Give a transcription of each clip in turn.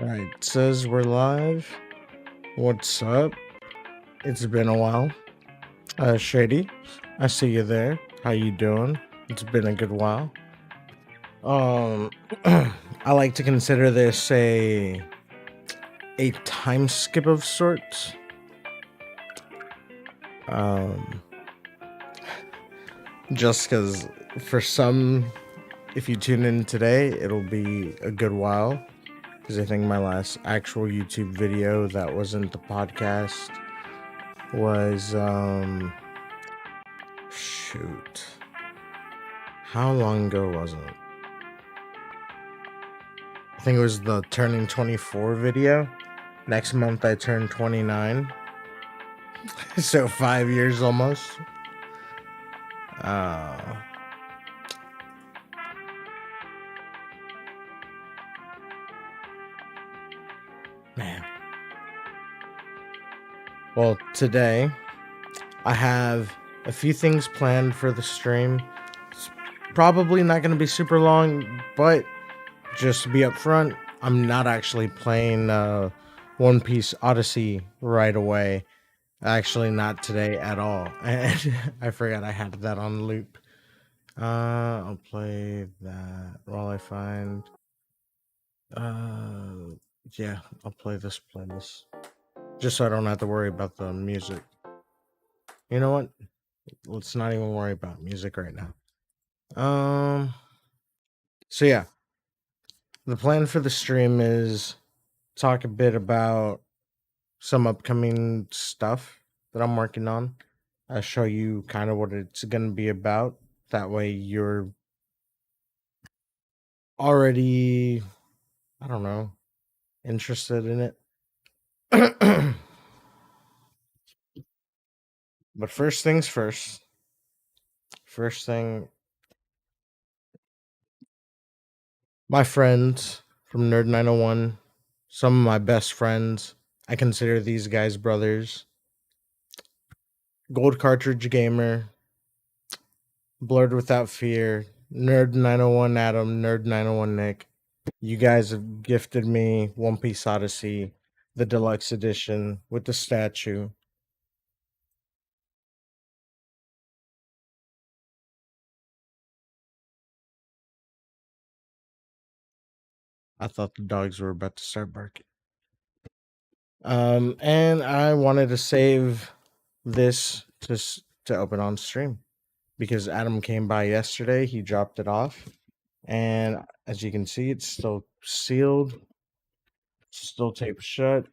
Alright, says we're live. What's up? It's been a while. Shady, I see you there. How you doing? It's been a good while. I like to consider this a time skip of sorts. Just because for some, if you tune in today, it'll be a good while. Because I think my last actual YouTube video that wasn't the podcast was shoot, how long ago was it? I think it was the turning 24 video. Next month I turn 29. So 5 years almost. Man. Well, today I have a few things planned for the stream. It's probably not going to be super long, but just to be upfront, I'm not actually playing One Piece Odyssey right away. Actually, not today at all. And I forgot I had that on loop. I'll play that while I find. Yeah, I'll play this playlist just so I don't have to worry about the music. You know what? Let's not even worry about music right now. So yeah, the plan for the stream is talk a bit about some upcoming stuff that I'm working on. I'll show you kind of what it's going to be about. That way you're already, I don't know, interested in it. But first things first. First thing, my friends from Nerd 901, some of my best friends, I consider these guys brothers. Gold Cartridge Gamer, Blurred Without Fear, Nerd 901 Adam, Nerd 901 Nick. You guys have gifted me One Piece Odyssey, the deluxe edition with the statue. I thought the dogs were about to start barking. And I wanted to save this to open on stream because Adam came by yesterday. He dropped it off, and as you can see, it's still sealed, still taped shut.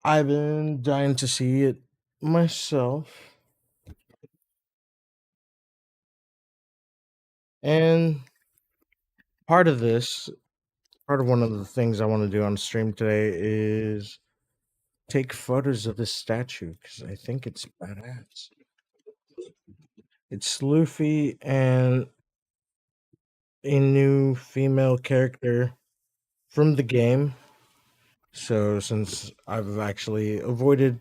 I've been dying to see it myself, and part of one of the things I want to do on stream today is take photos of this statue because I think it's badass. It's Luffy and a new female character from the game. So since I've actually avoided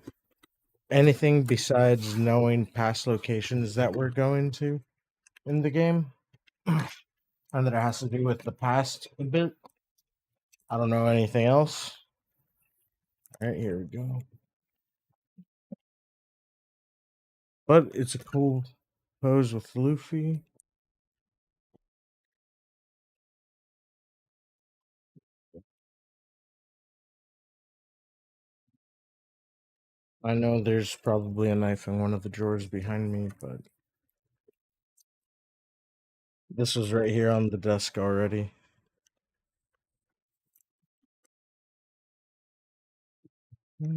anything besides knowing past locations that we're going to in the game, and that it has to do with the past a bit, I don't know anything else. All right, here we go. But it's a cool pose with Luffy. I know there's probably a knife in one of the drawers behind me, but this was right here on the desk already. You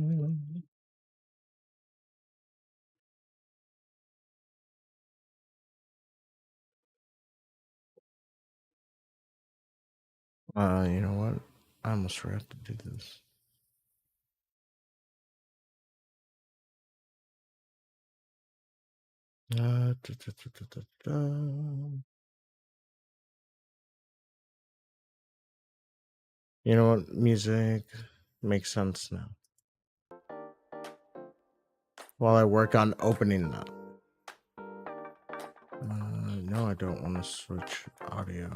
know what? I almost forgot to do this. You know what? Music makes sense now. While I work on opening that. No, I don't want to switch audio.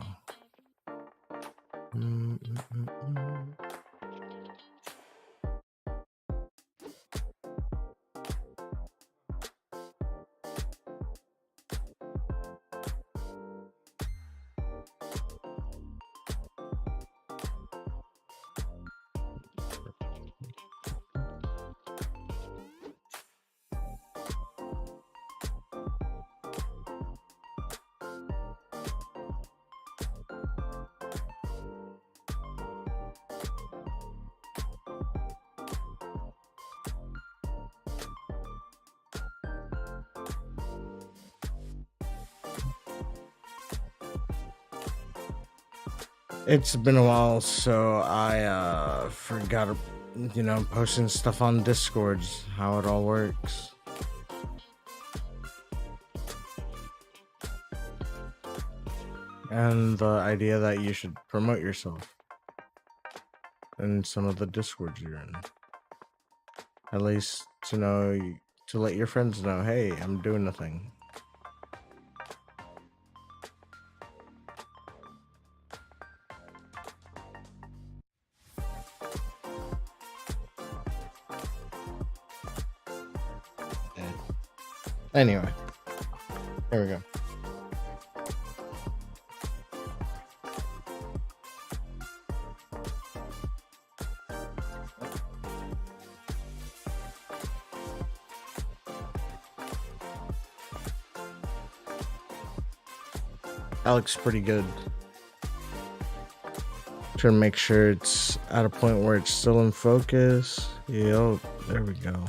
It's been a while, so I forgot, posting stuff on Discords, how it all works. And the idea that you should promote yourself in some of the Discords you're in. At least to let your friends know, hey, I'm doing the thing. Anyway, here we go. That looks pretty good. Trying to make sure it's at a point where it's still in focus. Yep, there we go.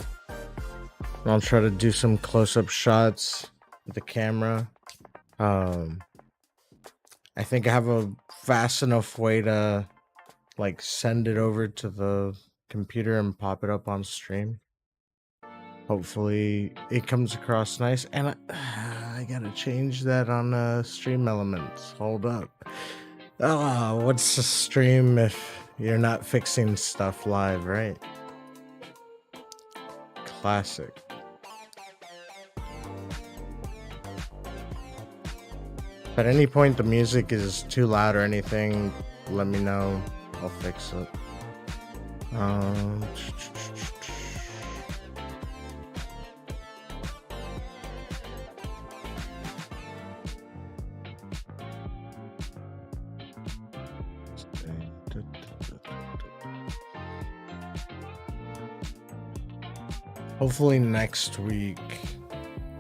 I'll try to do some close-up shots with the camera. I think I have a fast enough way to like send it over to the computer and pop it up on stream. Hopefully it comes across nice, and I gotta change that on stream elements. Hold up. What's a stream if you're not fixing stuff live, right? Classic. If at any point the music is too loud or anything, let me know. I'll fix it. Hopefully next week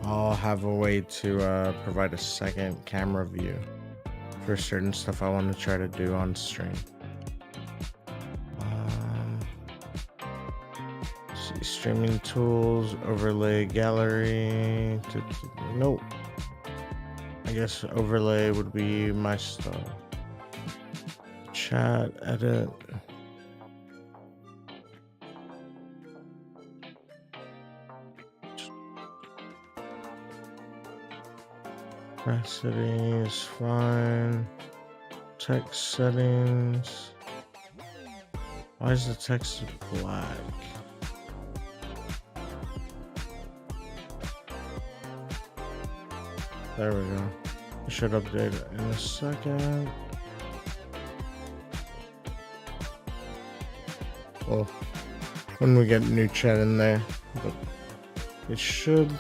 I'll have a way to provide a second camera view for certain stuff I want to try to do on stream. See, streaming tools, overlay gallery. Nope. I guess overlay would be my stuff. Chat, edit. Opacity is fine. Text settings. Why is the text black? There we go. I should update it in a second. Well, when we get new chat in there, but it should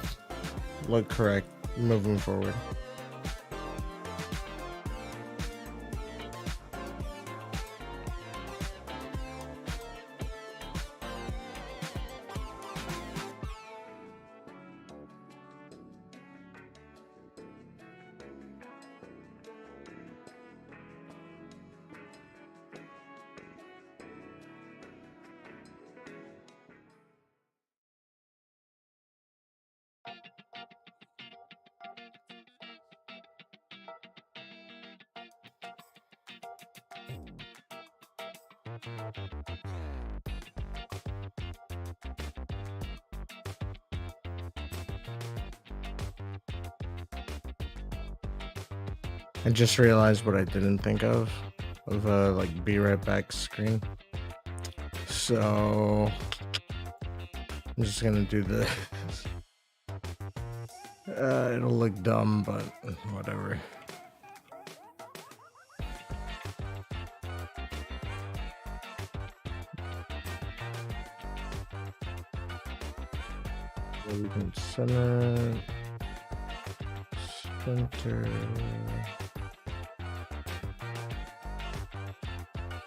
look correct moving forward. I just realized what I didn't think of like be right back screen. So I'm just gonna do this. It'll look dumb, but whatever. center, center.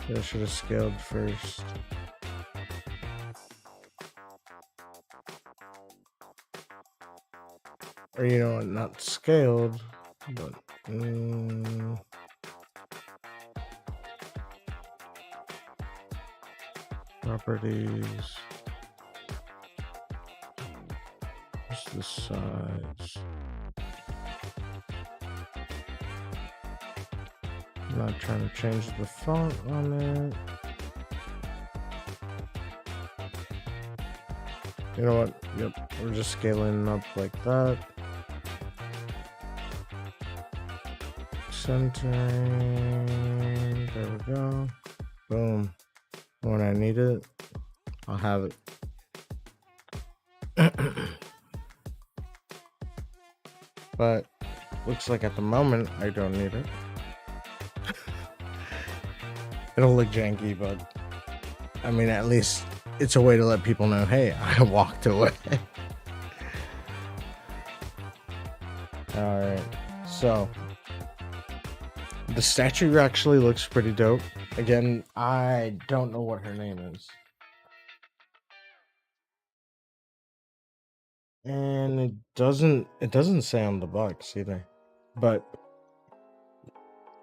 I should have scaled first. Or you know what, not scaled, but properties. What's the size? I'm not trying to change the font on it. You know what? Yep, we're just scaling up like that. Centering. There we go. Boom. When I need it, I'll have it. But looks like at the moment I don't need it. It'll look janky, but I mean, at least it's a way to let people know, hey, I walked away. All right, so the statue actually looks pretty dope. Again, I don't know what her name is. And it doesn't say on the box either. But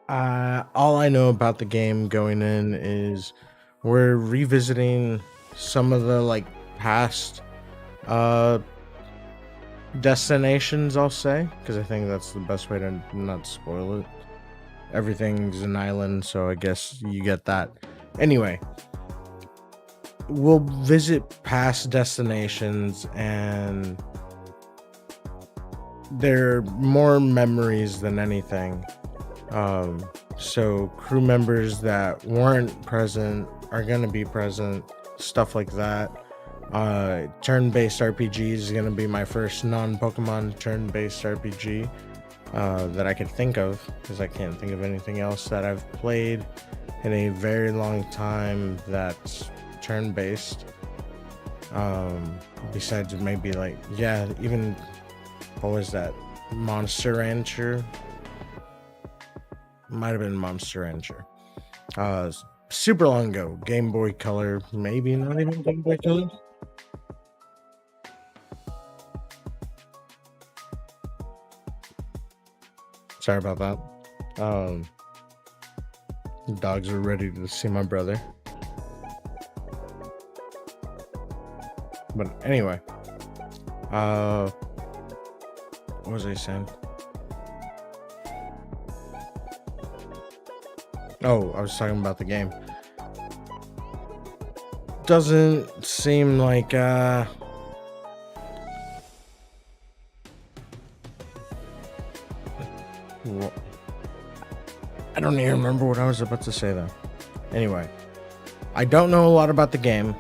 all I know about the game going in is we're revisiting some of the like past destinations, I'll say, because I think that's the best way to not spoil it. Everything's an island, so I guess you get that. Anyway, we'll visit past destinations, and they're more memories than anything. So crew members that weren't present are gonna be present, stuff like that. Turn-based RPG is gonna be my first non-Pokemon turn-based RPG that I could think of, because I can't think of anything else that I've played in a very long time that's turn-based. Besides maybe like, yeah, even what was that? Monster Rancher? Might have been Monster Rancher. Super long ago. Game Boy Color. Maybe not even Game Boy Color. Sorry about that. Dogs are ready to see my brother. But anyway. What was I saying? Oh, I was talking about the game. Doesn't seem like I don't even remember what I was about to say though. Anyway, I don't know a lot about the game,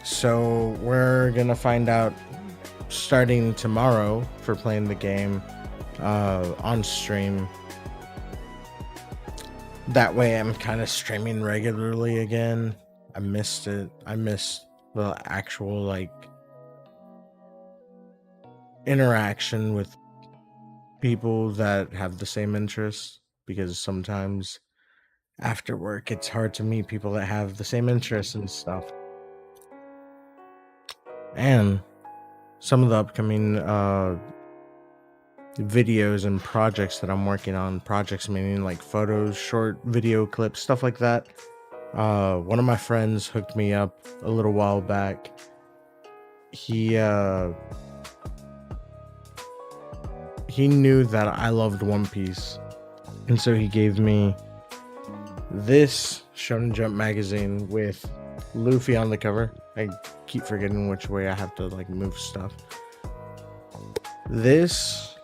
so we're gonna find out starting tomorrow for playing the game on stream. That way I'm kind of streaming regularly again. I missed it. I missed the actual like interaction with people that have the same interests, because sometimes after work it's hard to meet people that have the same interests and stuff. And some of the upcoming videos and projects that I'm working on, projects meaning like photos, short video clips, stuff like that. One of my friends hooked me up a little while back. He knew that I loved One Piece, and so he gave me this Shonen Jump magazine with Luffy on the cover. I keep forgetting which way I have to like move stuff. This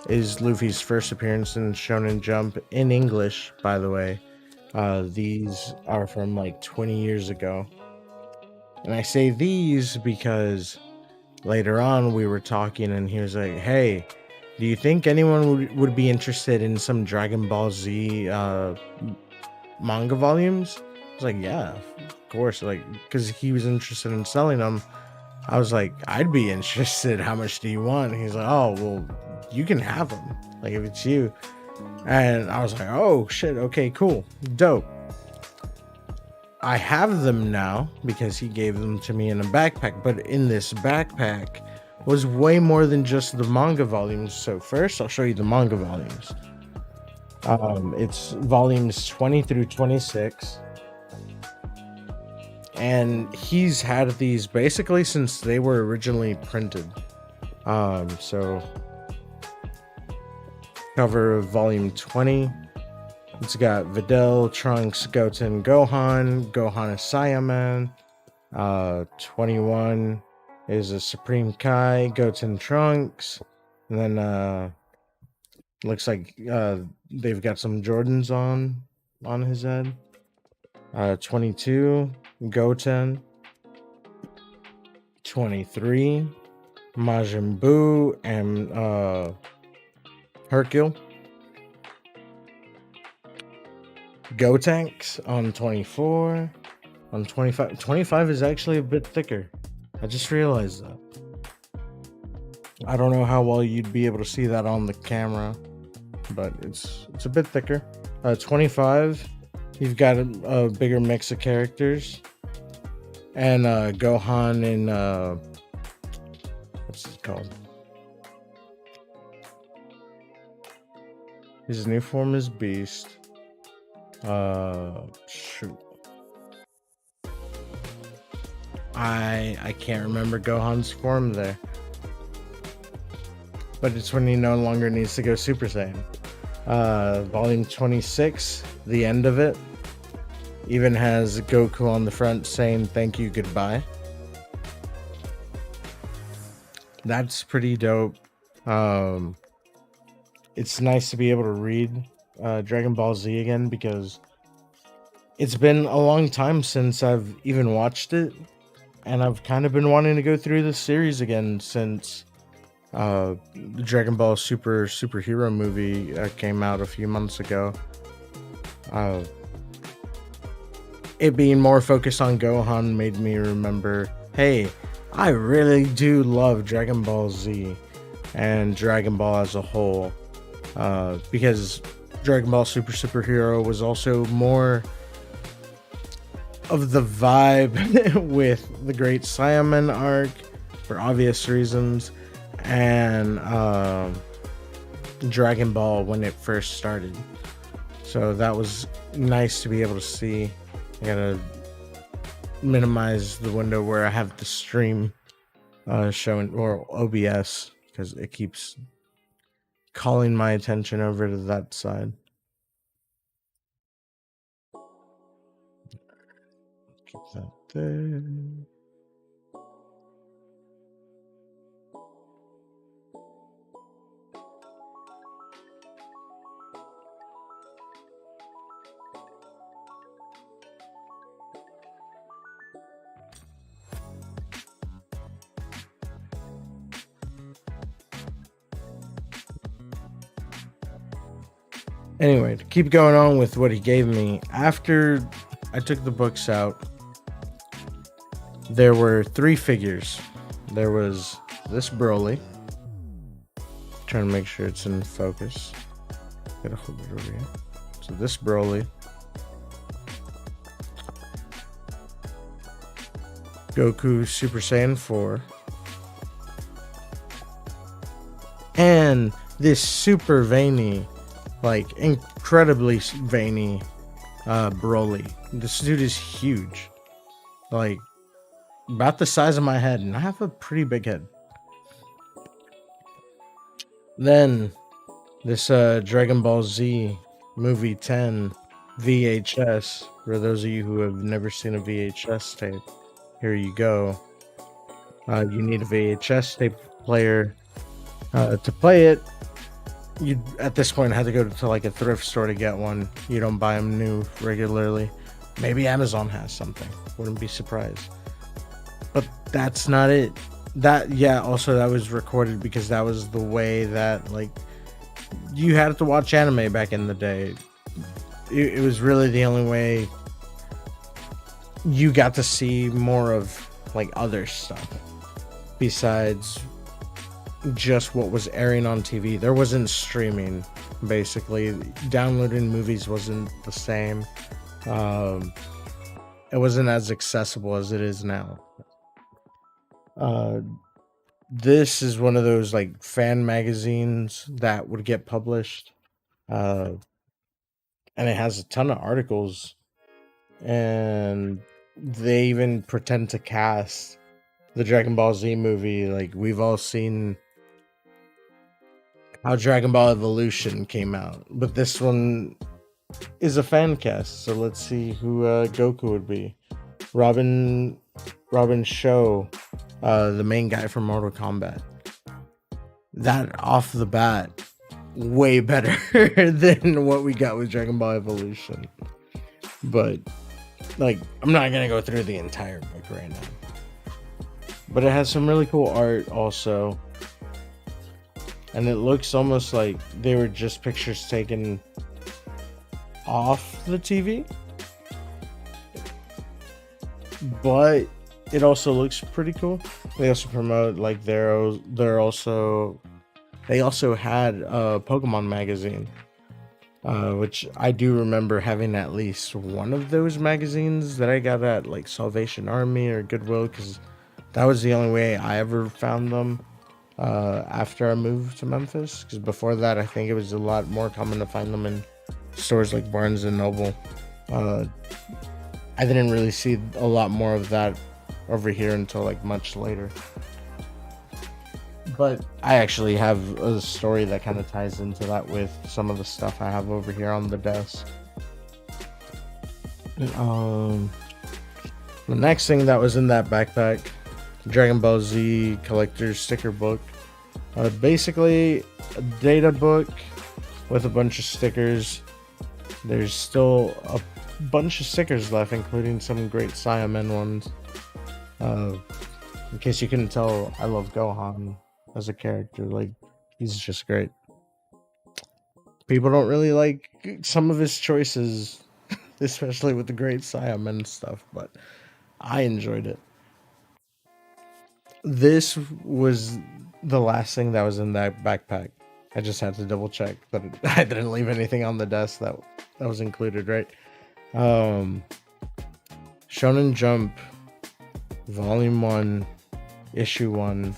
is Luffy's first appearance in Shonen Jump in English, by the way. These are from like 20 years ago. And I say these because later on we were talking and he was like, hey, do you think anyone would be interested in some Dragon Ball Z manga volumes? I was like, yeah, of course. Like, because he was interested in selling them. I was like, I'd be interested. How much do you want? He's like, oh, well, you can have them. Like, if it's you. And I was like, oh, shit. Okay, cool. Dope. I have them now because he gave them to me in a backpack. But in this backpack was way more than just the manga volumes. So first, I'll show you the manga volumes. It's volumes 20 through 26. And he's had these basically since they were originally printed. So cover of volume 20. It's got Videl, Trunks, Goten, Gohan. Gohan is Saiyaman. 21 is a Supreme Kai, Goten, Trunks. And then looks like they've got some Jordans on his head. 22, Goten. 23, Majin Buu and Hercule. Gotenks on 24. On 25. 25 is actually a bit thicker. I just realized that. I don't know how well you'd be able to see that on the camera, but it's a bit thicker. 25, you've got a bigger mix of characters. And Gohan and what's it called? His new form is Beast. Shoot. I can't remember Gohan's form there. But it's when he no longer needs to go Super Saiyan. Volume 26, the end of it, even has Goku on the front saying thank you, goodbye. That's pretty dope. It's nice to be able to read Dragon Ball Z again because it's been a long time since I've even watched it, and I've kind of been wanting to go through the series again since the Dragon Ball superhero movie came out a few months ago. It being more focused on Gohan made me remember, hey, I really do love Dragon Ball Z and Dragon Ball as a whole, because Dragon Ball Superhero was also more of the vibe with the Great Saiyaman arc for obvious reasons, and Dragon Ball when it first started. So that was nice to be able to see. I gotta minimize the window where I have the stream showing, or OBS, because it keeps calling my attention over to that side. Keep that there. Anyway, to keep going on with what he gave me, after I took the books out, there were 3 figures. There was this Broly. Trying to make sure it's in focus. Gotta hold it over here. So this Broly. Goku Super Saiyan 4. And this super veiny, like incredibly veiny Broly. This dude is huge. Like about the size of my head, and I have a pretty big head. Then this Dragon Ball Z movie 10 VHS. For those of you who have never seen a VHS tape, here you go. You need a VHS tape player to play it. You at this point had to go to like a thrift store to get one. You don't buy them new regularly. Maybe Amazon has something. Wouldn't be surprised. But that's not it. Also that was recorded because that was the way that like you had to watch anime back in the day. It was really the only way you got to see more of like other stuff. besides just what was airing on TV. There wasn't streaming, basically. Downloading movies wasn't the same. Um, it wasn't as accessible as it is now. Uh, this is one of those like fan magazines that would get published, uh, and it has a ton of articles, and they even pretend to cast the Dragon Ball Z movie. Like, we've all seen how Dragon Ball Evolution came out, but this one is a fan cast. So let's see who Goku would be. Robin Show, the main guy from Mortal Kombat. That off the bat, way better than what we got with Dragon Ball Evolution. But like, I'm not gonna go through the entire book right now. But it has some really cool art also. And it looks almost like they were just pictures taken off the TV. But it also looks pretty cool. They also promote like they also had a Pokemon magazine, which I do remember having at least one of those magazines that I got at like Salvation Army or Goodwill, because that was the only way I ever found them after I moved to Memphis. Because before that, I think it was a lot more common to find them in stores like Barnes and Noble. I didn't really see a lot more of that over here until like much later. But I actually have a story that kind of ties into that with some of the stuff I have over here on the desk. The next thing that was in that backpack, Dragon Ball Z collector's sticker book. Basically a data book with a bunch of stickers. There's still a bunch of stickers left, including some great Saiyaman ones. In case you couldn't tell, I love Gohan as a character. Like, he's just great. People don't really like some of his choices, especially with the great Saiyaman stuff, but I enjoyed it. This was the last thing that was in that backpack. I just had to double check that I didn't leave anything on the desk that was included, right? Shonen Jump, Volume 1, Issue 1,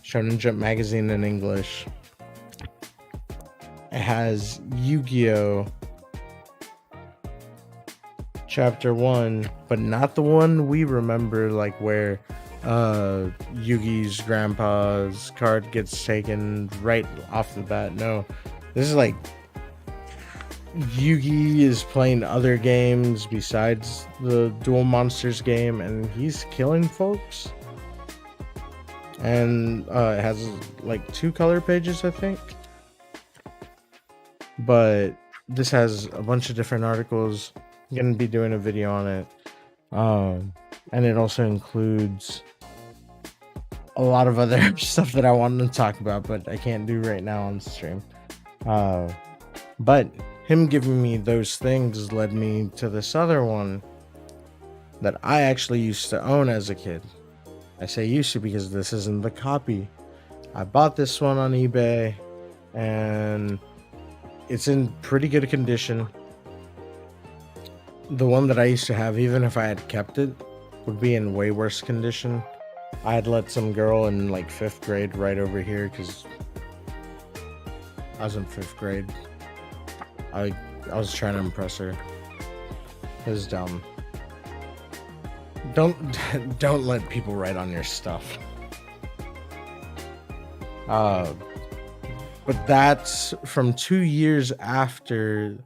Shonen Jump magazine in English. It has Yu-Gi-Oh! Chapter 1, but not the one we remember, like where Yugi's grandpa's card gets taken right off the bat. No, this is like Yugi is playing other games besides the Duel Monsters game, and he's killing folks. And it has like 2 color pages, I think. But this has a bunch of different articles. I'm gonna be doing a video on it. And it also includes a lot of other stuff that I wanted to talk about, but I can't do right now on stream. But him giving me those things led me to this other one that I actually used to own as a kid. I say used to because this isn't the copy. I bought this one on eBay, and it's in pretty good condition. The one that I used to have, even if I had kept it, would be in way worse condition. I had let some girl in like 5th grade right over here because I was in 5th grade. I was trying to impress her. It was dumb. Don't let people write on your stuff. But that's from 2 years after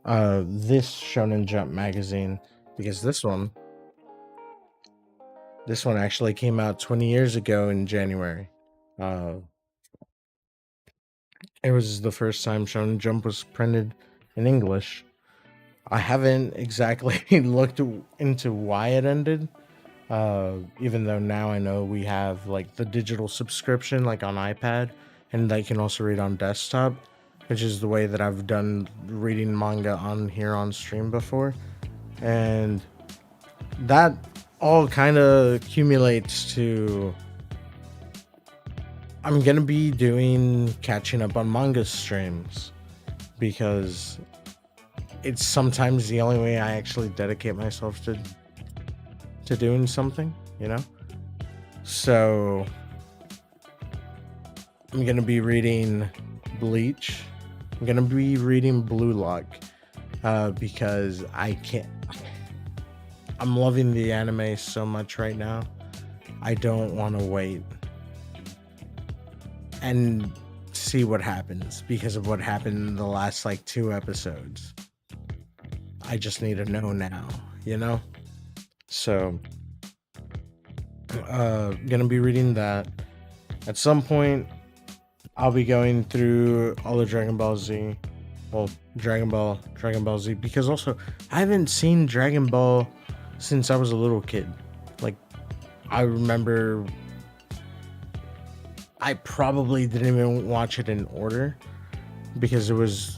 this Shonen Jump magazine, because this one actually came out 20 years ago in January. It was the first time Shonen Jump was printed in English. I haven't exactly looked into why it ended, even though now I know we have like the digital subscription like on iPad, and I can also read on desktop, which is the way that I've done reading manga on here on stream before. And that all kind of accumulates to I'm gonna be doing catching up on manga streams because it's sometimes the only way I actually dedicate myself to doing something, you know? So I'm gonna be reading Bleach. I'm gonna be reading Blue Lock because I'm loving the anime so much right now. I don't want to wait and see what happens because of what happened in the last like 2 episodes. I just need to know now, you know? So gonna be reading that. At some point I'll be going through all the Dragon Ball Z. Well, Dragon Ball Z, because also I haven't seen Dragon Ball since I was a little kid. Like, I remember I probably didn't even watch it in order because it was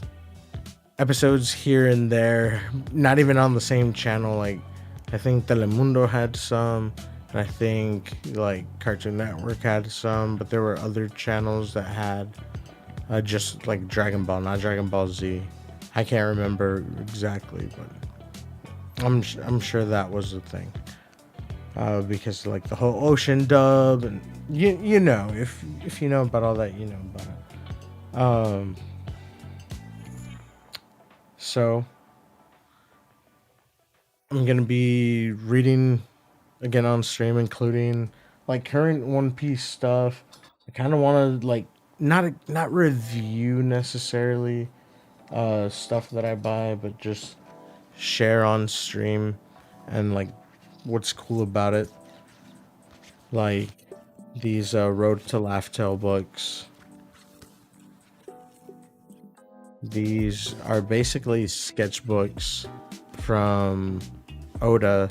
episodes here and there, not even on the same channel. Like, I think Telemundo had some, and I think like Cartoon Network had some, but there were other channels that had just like Dragon Ball, not Dragon Ball Z. I can't remember exactly, but I'm sure that was the thing. Because like the whole Ocean dub, and you know, if you know about all that, you know about it. So I'm gonna be reading again on stream, including like current One Piece stuff. I kind of want to like not review necessarily stuff that I buy, but just share on stream and like what's cool about it. Like these Road to Laugh Tale books. These are basically sketchbooks from Oda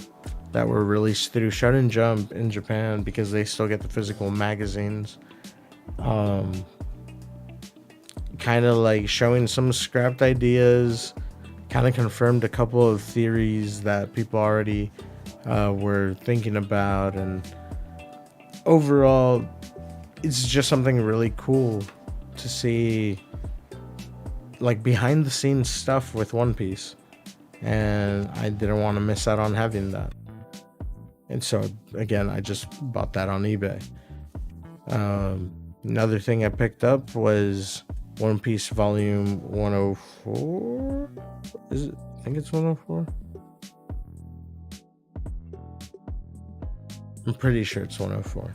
that were released through Shonen Jump in Japan because they still get the physical magazines. Kind of like showing some scrapped ideas, kind of confirmed a couple of theories that people already were thinking about, and overall it's just something really cool to see, like behind the scenes stuff with One Piece, and I didn't want to miss out on having that. And so again, I just bought that on eBay. Another thing I picked up was One Piece Volume 104. Is it? I think it's 104. I'm pretty sure it's 104.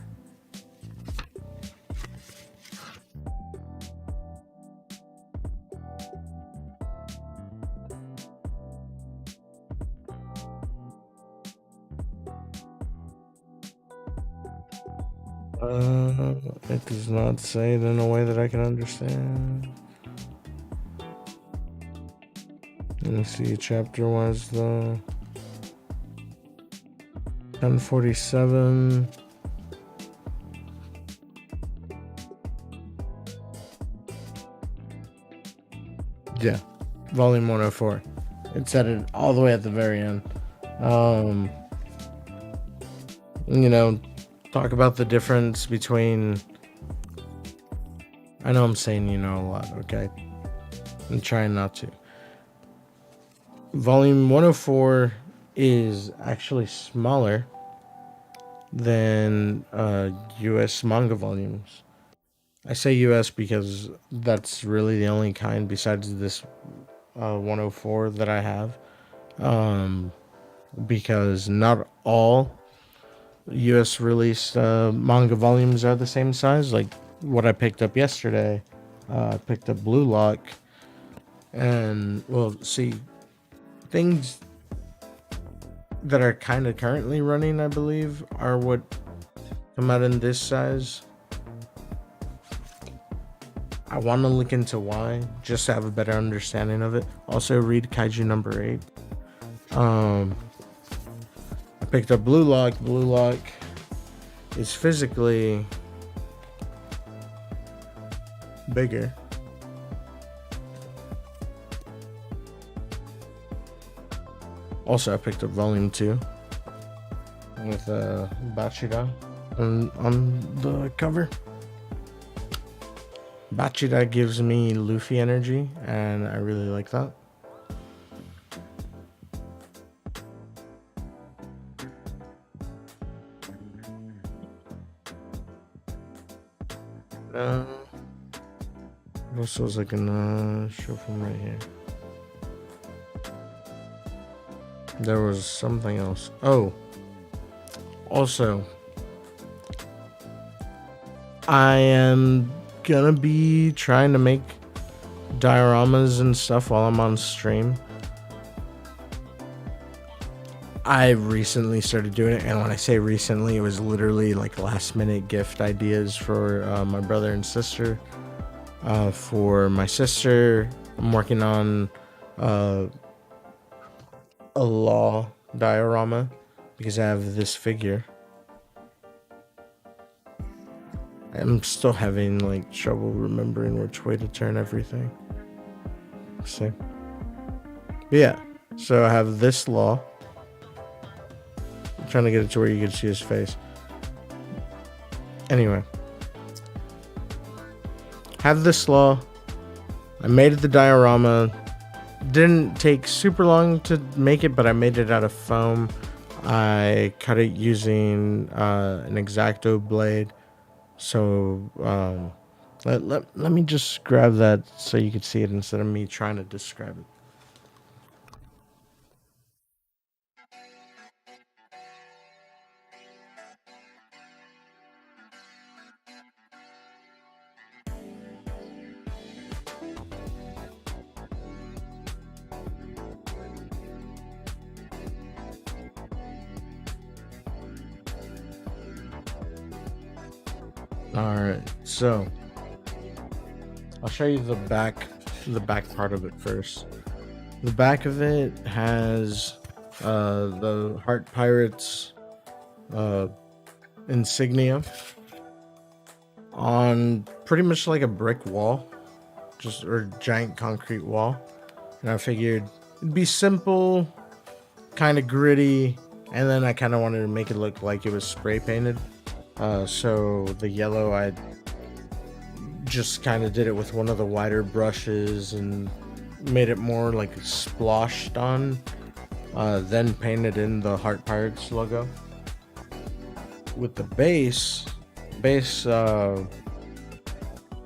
It does not say it in a way that I can understand. Let me see. Chapter was the 1047. Yeah, volume 104. It said it all the way at the very end. You know, talk about the difference between. I know I'm saying you know a lot, okay? I'm trying not to. Volume 104 is actually smaller than US manga volumes. I say US because that's really the only kind besides this 104 that I have. Because not all US released manga volumes are the same size. Like what I picked up yesterday, I picked up Blue Lock, and well, see, things that are kind of currently running, I believe, are what come out in this size. I want to look into why, just to have a better understanding of it. Also, read Kaiju number 8. I picked up Blue Lock. Blue Lock is physically bigger. Also, I picked up Volume 2. with Bachira on the cover. Bachira gives me Luffy energy, and I really like that. What else was I gonna show from right here? There was something else. Oh, also, I am gonna be trying to make dioramas and stuff while I'm on stream. I recently started doing it, and when I say recently, it was literally like last minute gift ideas for my brother and sister. For my sister, I'm working on a law diorama because I have this figure. I'm still having like trouble remembering which way to turn everything. See? But yeah, so I have this law. I'm trying to get it to where you can see his face. Anyway, have this law. I made the diorama. Didn't take super long to make it, but I made it out of foam. I cut it using an X-Acto blade. So let me just grab that so you can see it instead of me trying to describe it. Alright, so I'll show you the back part of it first. The back of it has the Heart Pirates insignia on pretty much like a brick wall, or giant concrete wall. And I figured it'd be simple, kind of gritty, and then I kind of wanted to make it look like it was spray painted. So the yellow, I just kind of did it with one of the wider brushes and made it more like sploshed on, then painted in the Heart Pirates logo. With the base,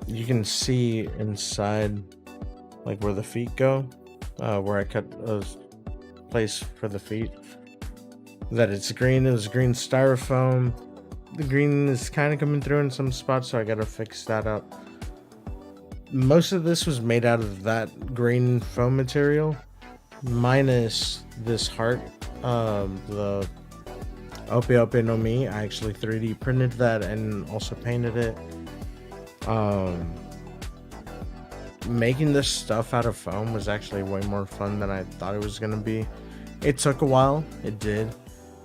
you can see inside like where the feet go, where I cut a place for the feet, that it's green. It was green styrofoam. The green is kind of coming through in some spots, so I gotta fix that up. Most of this was made out of that green foam material, minus this heart, the Ope Ope no Mi. I actually 3D printed that and also painted it. Making this stuff out of foam was actually way more fun than I thought it was gonna be. It took a while. It did.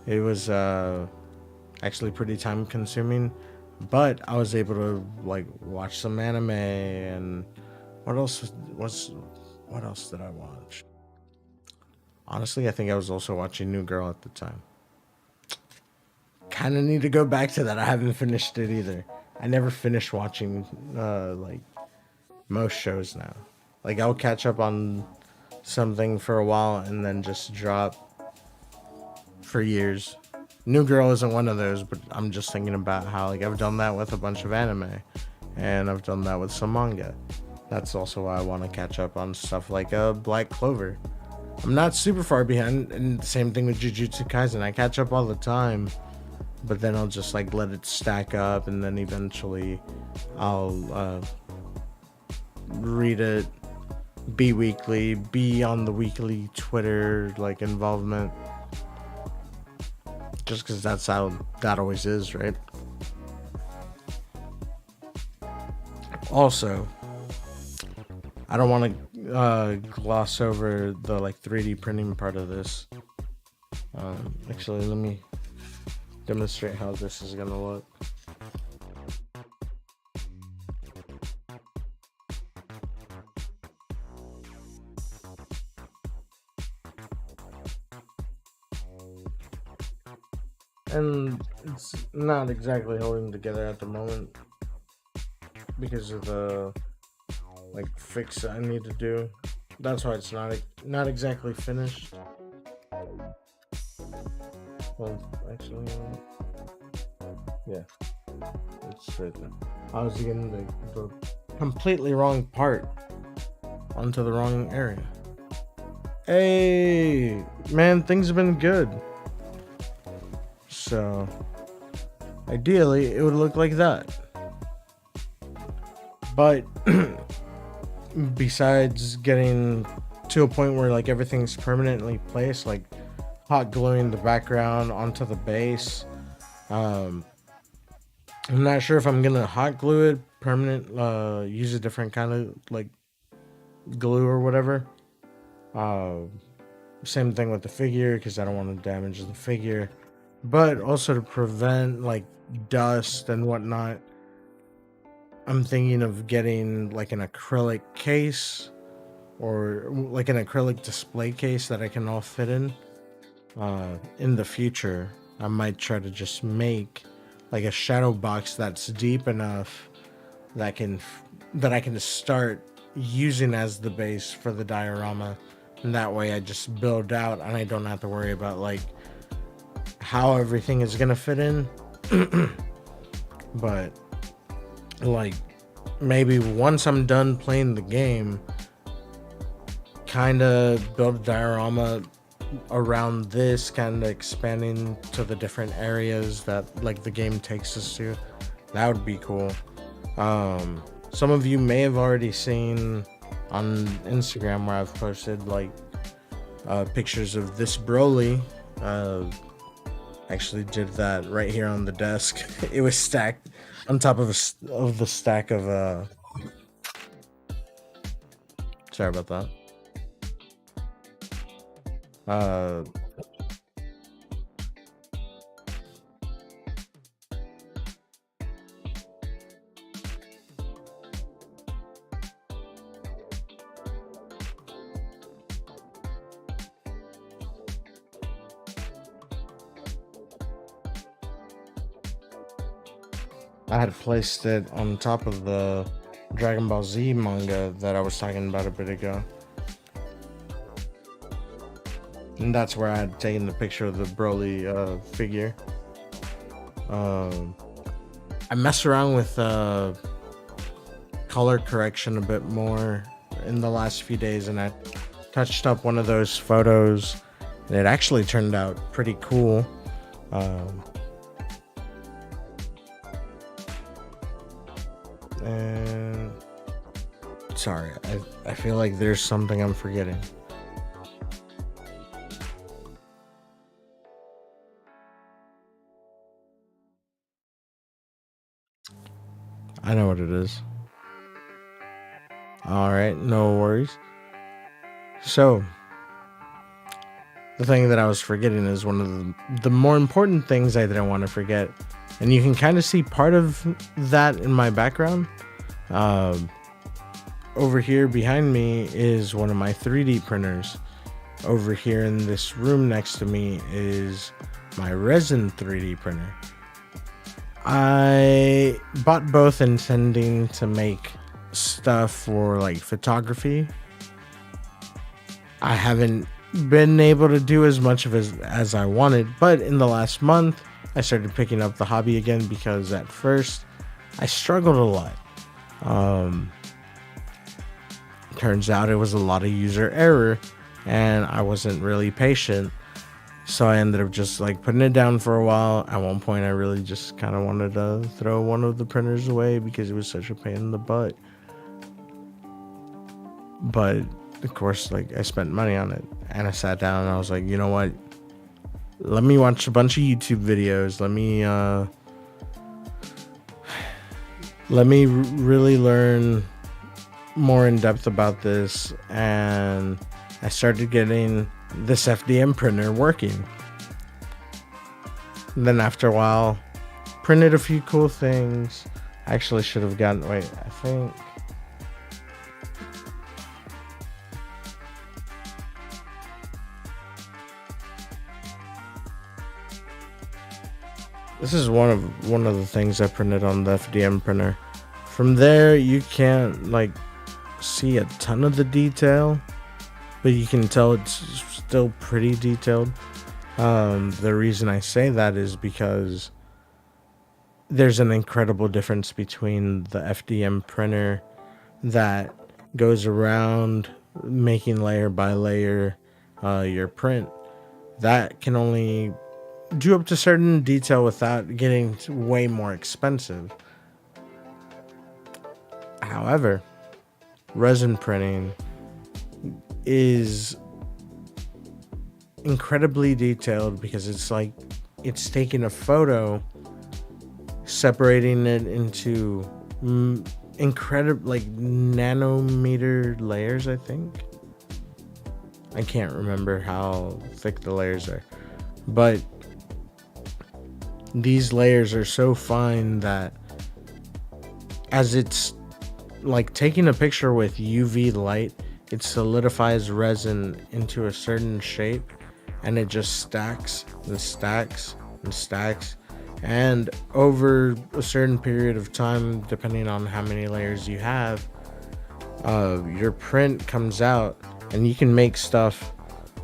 It was actually pretty time consuming, but I was able to like watch some anime. And what else did I watch? Honestly, I think I was also watching New Girl at the time. Kind of need to go back to that. I haven't finished it either. I never finished watching like most shows now. Like I'll catch up on something for a while and then just drop for years. New Girl isn't one of those, but I'm just thinking about how like I've done that with a bunch of anime, and I've done that with some manga. That's also why I want to catch up on stuff like Black Clover. I'm not super far behind, and same thing with Jujutsu Kaisen. I catch up all the time, but then I'll just like let it stack up, and then eventually I'll read it, be weekly, be on the weekly Twitter like involvement. Just because that's how that always is, right? Also, I don't want to gloss over the like 3D printing part of this. Actually, let me demonstrate how this is gonna look. and it's not exactly holding together at the moment because of the like fix I need to do. That's why it's not exactly finished. Well, actually, yeah, it's right there. I was getting the completely wrong part onto the wrong area. Hey, man, things have been good. So, ideally, it would look like that. But besides getting to a point where like everything's permanently placed, like hot gluing the background onto the base, I'm not sure if I'm gonna hot glue it permanent, use a different kind of like glue or whatever. Uh, Same thing with the figure because I don't want to damage the figure, but also to prevent like dust and whatnot. I'm thinking of getting like an acrylic case or like an acrylic display case that I can all fit in. In the future, I might try to just make like a shadow box that's deep enough that that I can start using as the base for the diorama, and that way I just build out and I don't have to worry about like how everything is gonna fit in. But like maybe once I'm done playing the game, kind of build a diorama around this, kind of expanding to the different areas that like the game takes us to. That would be cool. Some of you may have already seen on Instagram where I've posted like pictures of this Broly. Actually did that right here on the desk. It was stacked on top of of the stack of sorry about that. uh I had placed it on top of the Dragon Ball Z manga that I was talking about a bit ago. And that's where I had taken the picture of the Broly figure. I mess around with color correction a bit more in the last few days, and I touched up one of those photos, and it actually turned out pretty cool. And sorry, I feel like there's something I'm forgetting. I know what it is. All right, no worries. So, the thing that I was forgetting is one of the more important things I didn't want to forget. And you can kind of see part of that in my background. Over here behind me is one of my 3D printers. Over here in this room next to me is my resin 3D printer. I bought both intending to make stuff for like photography. I haven't been able to do as much of as I wanted, but in the last month I started picking up the hobby again because at first I struggled a lot. Turns out it was a lot of user error and I wasn't really patient. So I ended up just like putting it down for a while. At one point, I really just kind of wanted to throw one of the printers away because it was such a pain in the butt. But of course, like I spent money on it, and I sat down and I was like, you know what? Let me watch a bunch of YouTube videos. Let me really learn more in depth about this, and I started getting this FDM printer working. And then after a while, printed a few cool things. I actually should have gotten, wait, I think. This is one of the things I printed on the FDM printer. From there, you can't like see a ton of the detail, but you can tell it's still pretty detailed. The reason I say that is because there's an incredible difference between the FDM printer that goes around making layer by layer your print that can only do up to certain detail without getting way more expensive. However, resin printing is incredibly detailed because it's like it's taking a photo, separating it into incredible like nanometer layers. I think I can't remember how thick the layers are, but these layers are so fine that as it's like taking a picture with UV light, it solidifies resin into a certain shape and it just stacks and stacks and stacks. And over a certain period of time, depending on how many layers you have, your print comes out and you can make stuff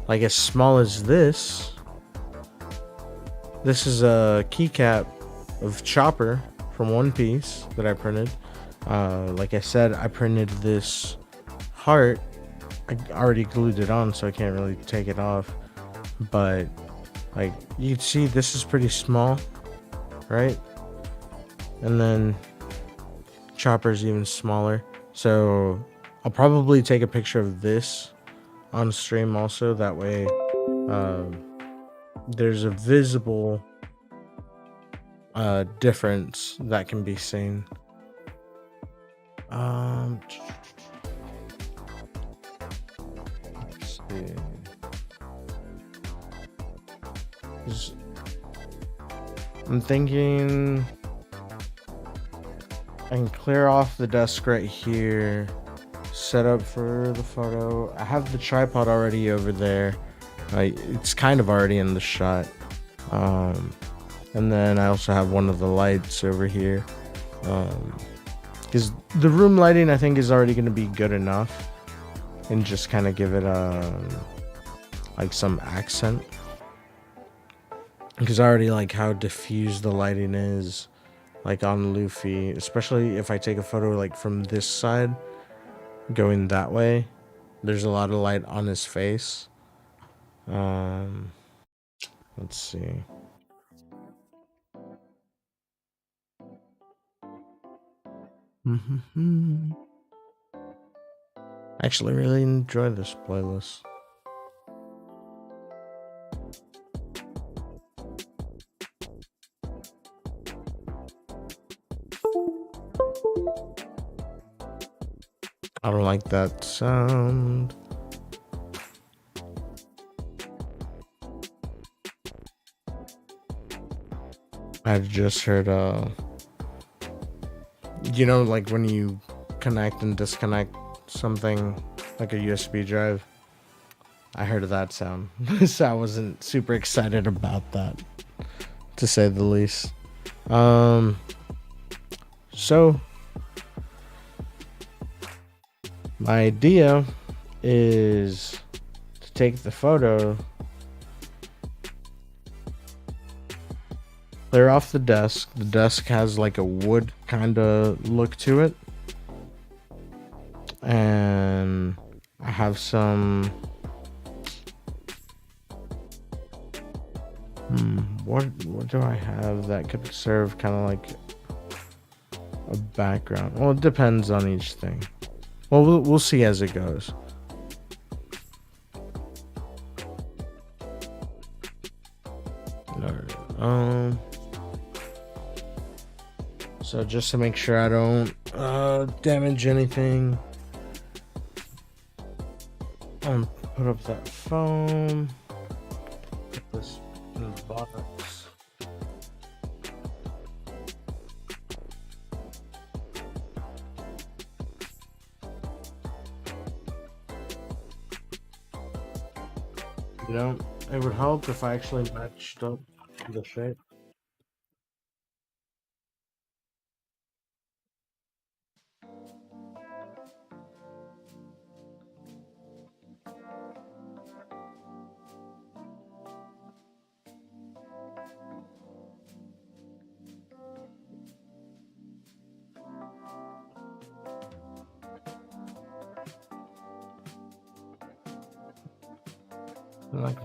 like as small as this. This is a keycap of Chopper from One Piece that I printed. Like I said, I printed this heart. I already glued it on, so I can't really take it off. But like you can see, this is pretty small, right? And then Chopper's even smaller. So I'll probably take a picture of this on stream also. That way, there's a visible difference that can be seen. Let's see. I'm thinking I can clear off the desk right here, set up for the photo. I have the tripod already over there. It's kind of already in the shot. And then I also have one of the lights over here. Because the room lighting I think is already going to be good enough. And just kind of give it like some accent. Because I already like how diffused the lighting is, like on Luffy, especially if I take a photo like from this side, going that way. There's a lot of light on his face. Let's see. I actually really enjoy this playlist. I don't like that sound. I just heard you know, like when you connect and disconnect something like a USB drive. I heard that sound. So I wasn't super excited about that, to say the least. So my idea is to take the photo, clear off the desk. The desk has like a wood kind of look to it. And I have some what do I have that could serve kind of like a background? Well, it depends on each thing. Well, we'll see as it goes. So just to make sure I don't damage anything, put up that foam. Put this in the box. You know, it would help if I actually matched up the shape. Like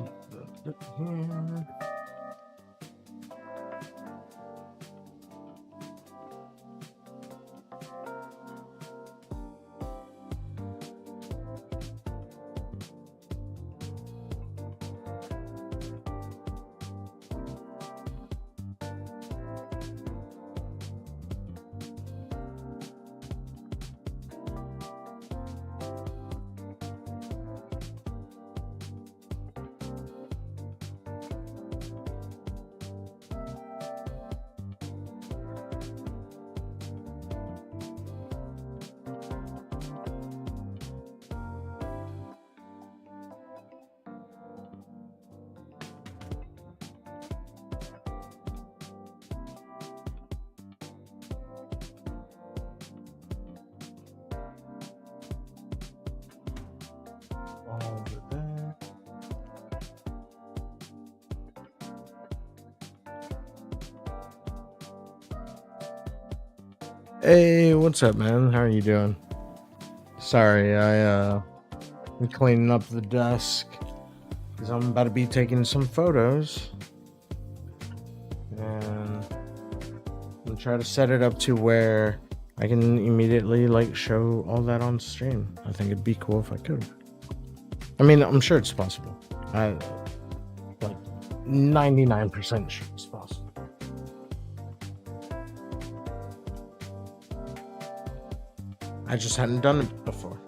here. Over there. Hey, what's up, man? How are you doing? Sorry, I'm cleaning up the desk because I'm about to be taking some photos, and I'm gonna try to set it up to where I can immediately like show all that on stream. I think it'd be cool if I could. I mean, I'm sure it's possible. I like 99% sure it's possible. I just hadn't done it before.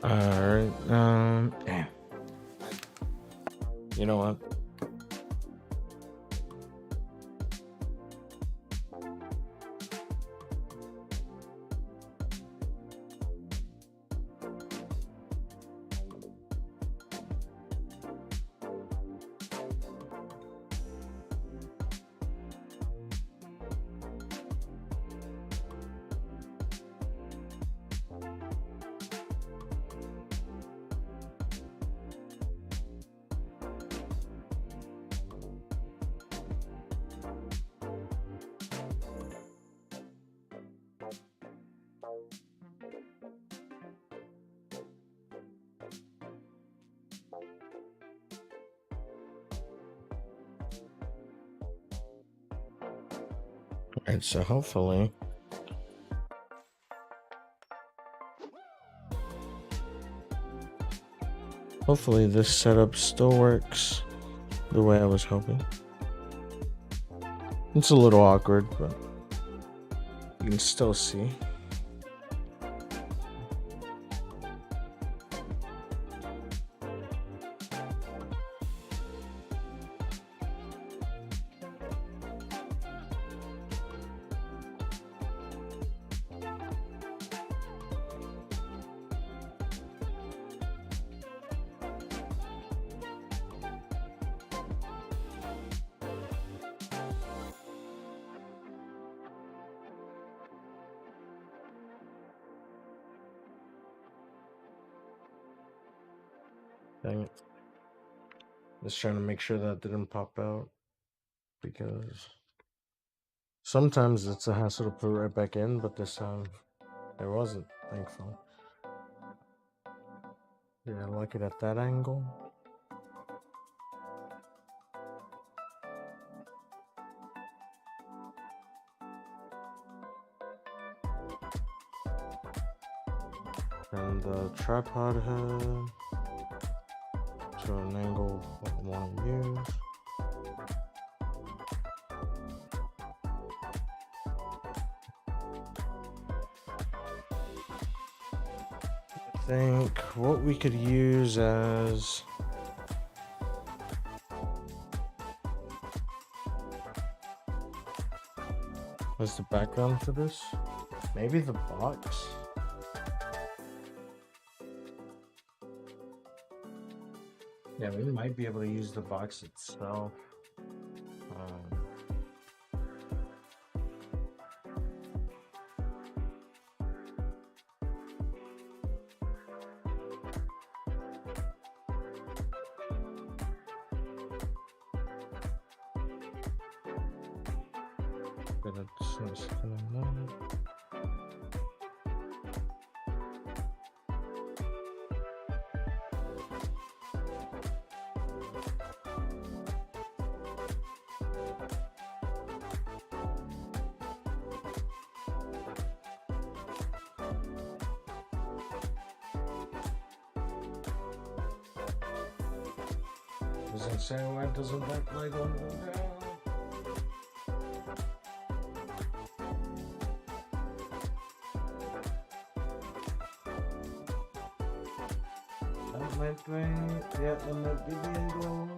Alright, damn. You know what? Alright, so hopefully this setup still works the way I was hoping. It's a little awkward, but you can still see. Dang it. Just trying to make sure that didn't pop out, because sometimes it's a hassle to put it right back in, but this time there wasn't, thankfully. Yeah, I like it at that angle. Turn the tripod head to an angle I want to use. I think what we could use as the background for this, maybe the box. Yeah, we might be able to use the box itself. But it's just doesn't say why it doesn't look like one of them down. That might be, yeah, that might be the angle.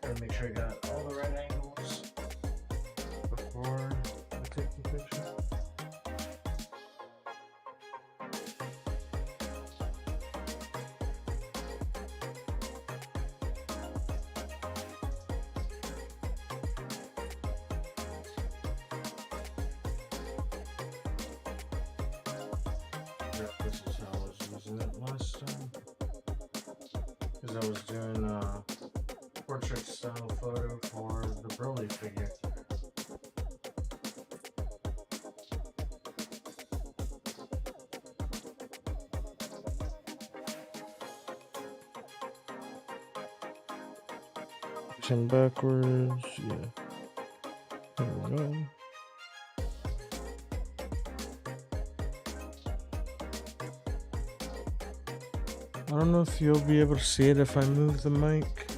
Gotta make sure I got all the right angles before I take the picture. This is how I was using it last time, because I was doing a portrait style photo for the Broly figure. Pushing backwards, yeah. There we go. I don't know if you'll be able to see it if I move the mic.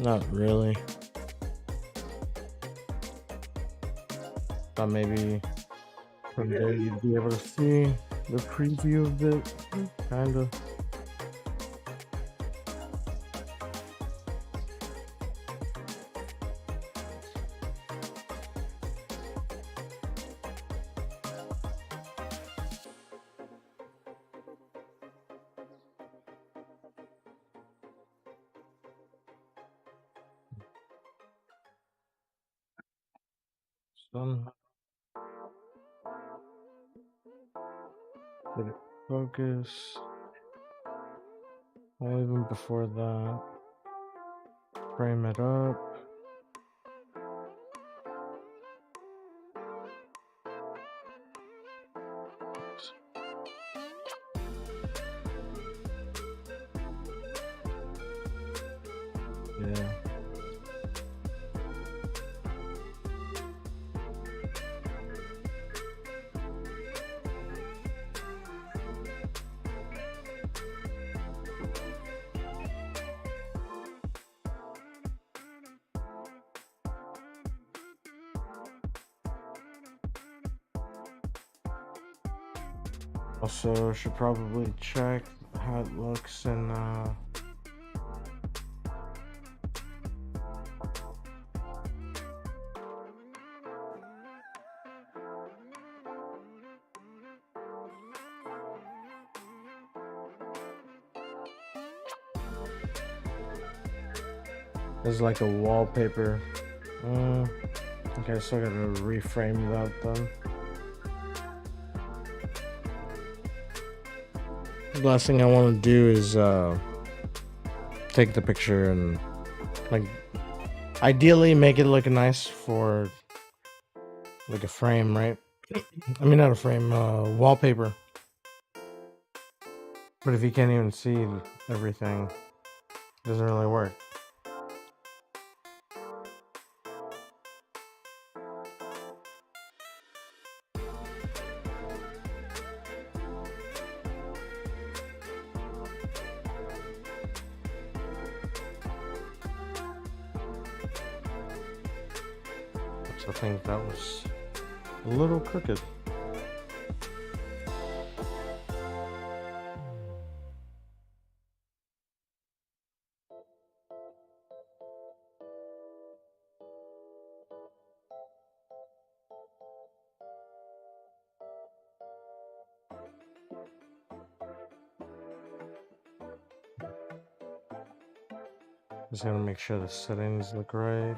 Not really. But maybe from there you'd be able to see the preview of it. Kinda. Somehow. Did it focus? Or even before that. Frame it up. Yeah. Also, should probably check how it looks in as like a wallpaper. Okay, so I gotta reframe that then. The last thing I want to do is take the picture and like ideally make it look nice for like a frame, right? I mean, not a frame, wallpaper. But if you can't even see everything, it doesn't really work. So I think that was a little crooked. Just gotta make sure the settings look right.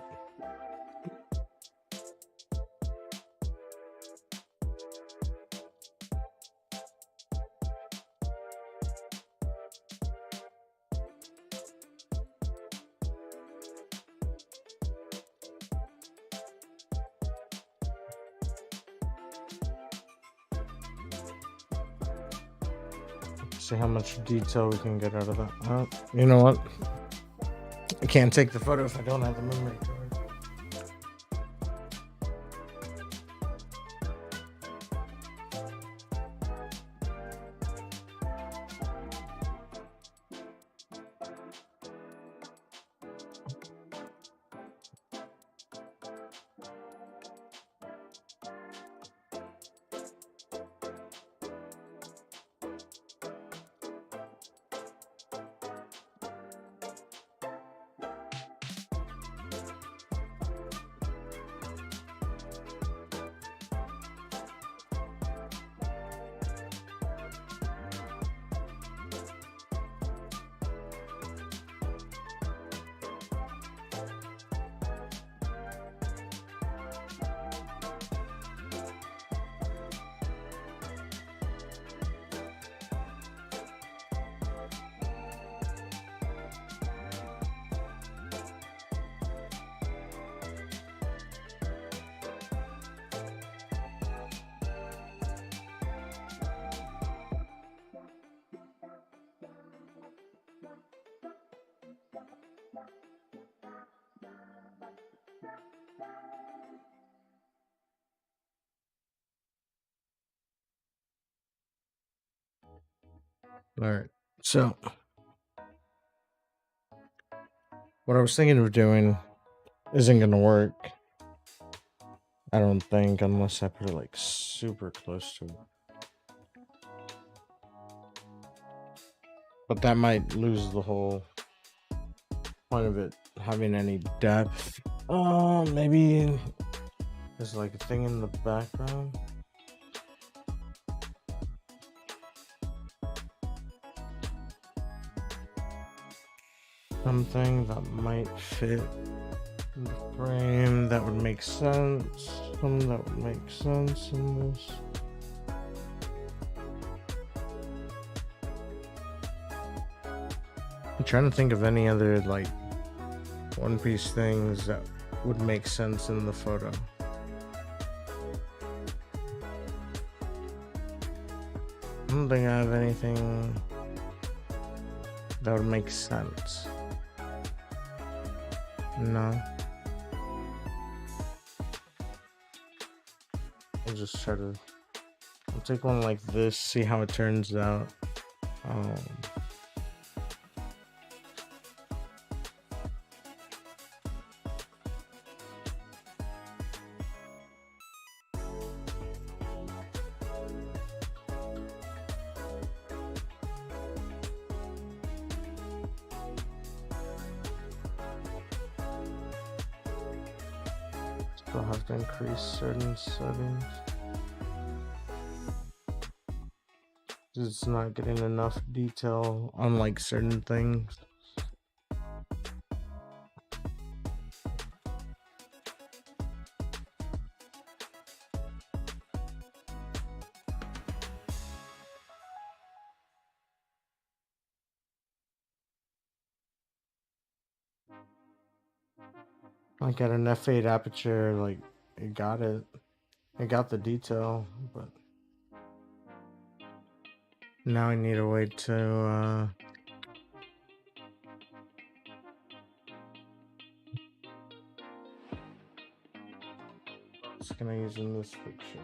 See how much detail we can get out of that. You know what? I can't take the photo if I don't have the memory card. All right. So, what I was thinking of doing isn't gonna work. I don't think, unless I put it like super close to it. But that might lose the whole point of it having any depth. Maybe there's like a thing in the background. Something that might fit in the frame that would make sense. Something that would make sense in this. I'm trying to think of any other like One Piece things that would make sense in the photo. I don't think I have anything that would make sense. No. I'll just try to. I'll take one like this, see how it turns out. Still have to increase certain settings. It's not getting enough detail on like certain things. Like at an f8 aperture, like it got the detail, but now I need a way to what can I use in this picture?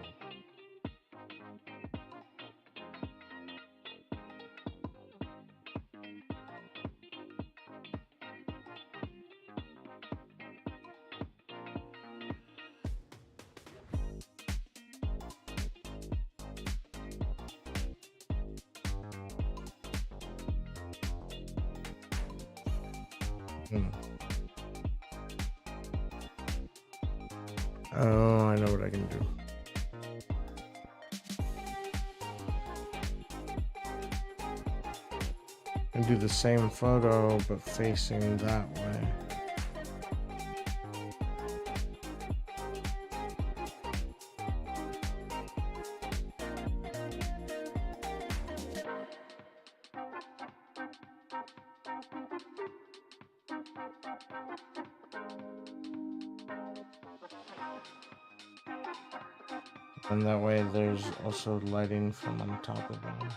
Oh, I know what I can do. And do the same photo, but facing that way. And that way there's also lighting from on top of them.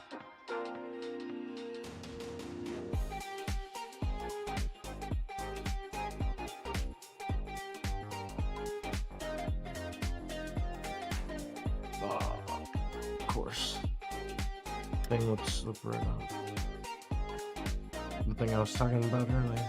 Of course. Thing would slip right off. The thing I was talking about earlier.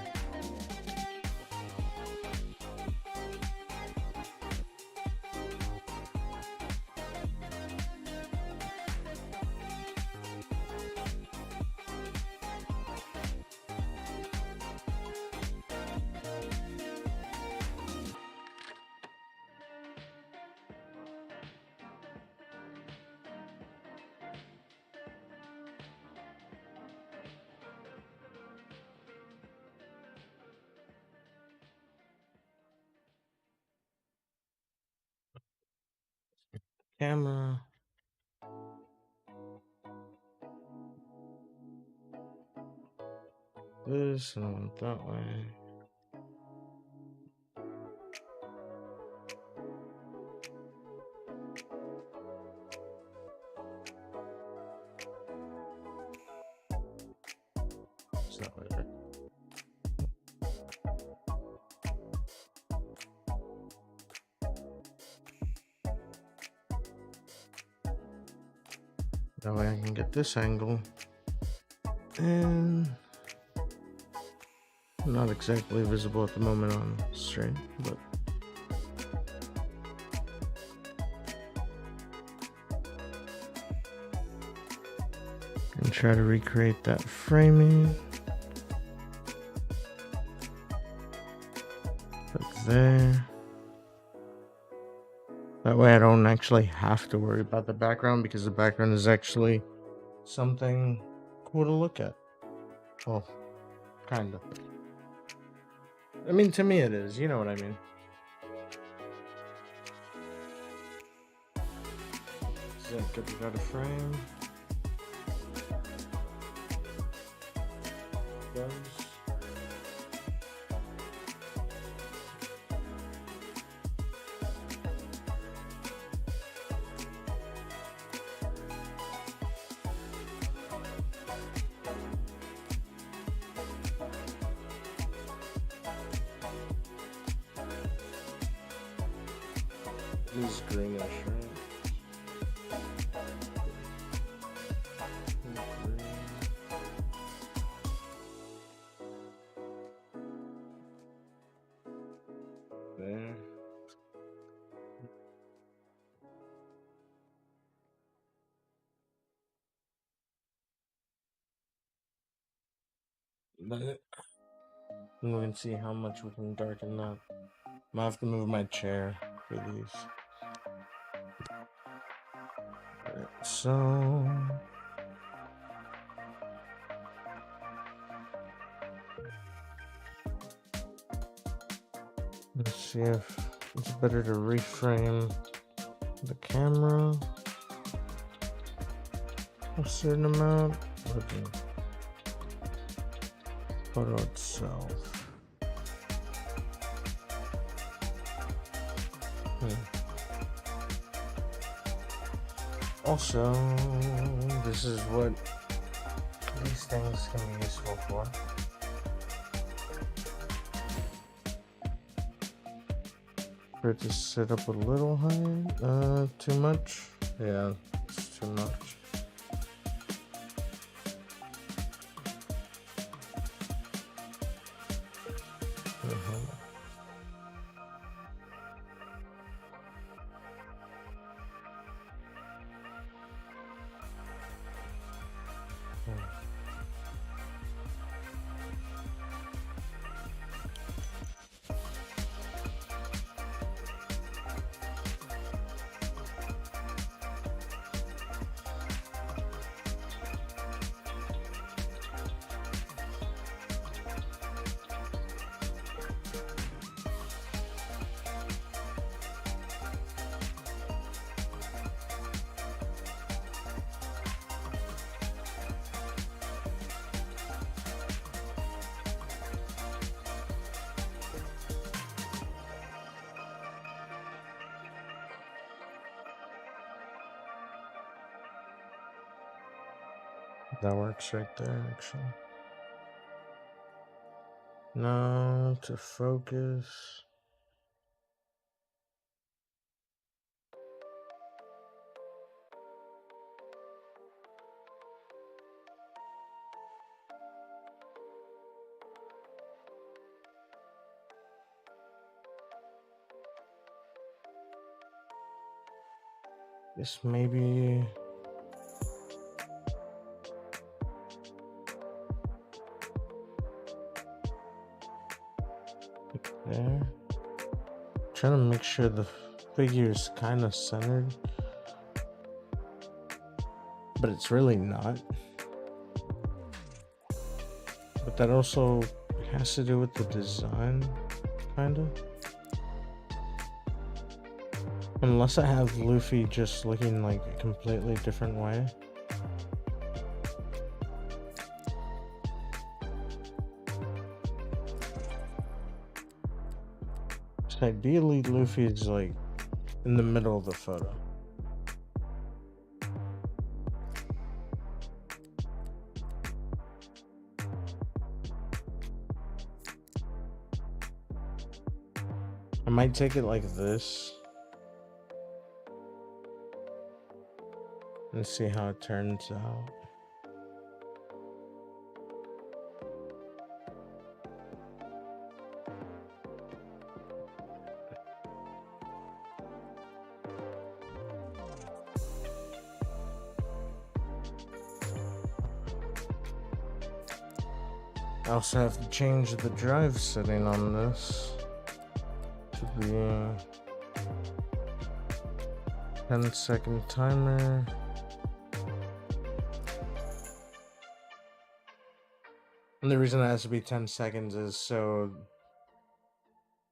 Camera. This and I went that way. It's that way, right? That way I can get this angle. And not exactly visible at the moment on stream, but and try to recreate that framing. Put there. That way I don't actually have to worry about the background, because the background is actually something cool to look at. Well, kind of. I mean, to me it is, you know what I mean. So get it out of frame. Those. This is greenish, right? There. That. And we can see how much we can darken that. I might have to move my chair for these. Right, so let's see if it's better to reframe the camera a certain amount or the photo itself. Also, this is what these things can be useful for. For it to sit up a little high, too much? Yeah, it's too much. That works right there, actually. Now to focus. This maybe. There. Trying to make sure the figure is kind of centered, but it's really not. But that also has to do with the design, kind of. Unless I have Luffy just looking like a completely different way. So ideally, Luffy is like in the middle of the photo. I might take it like this and see how it turns out. I also have to change the drive setting on this to be 10-second timer. And the reason it has to be 10 seconds is so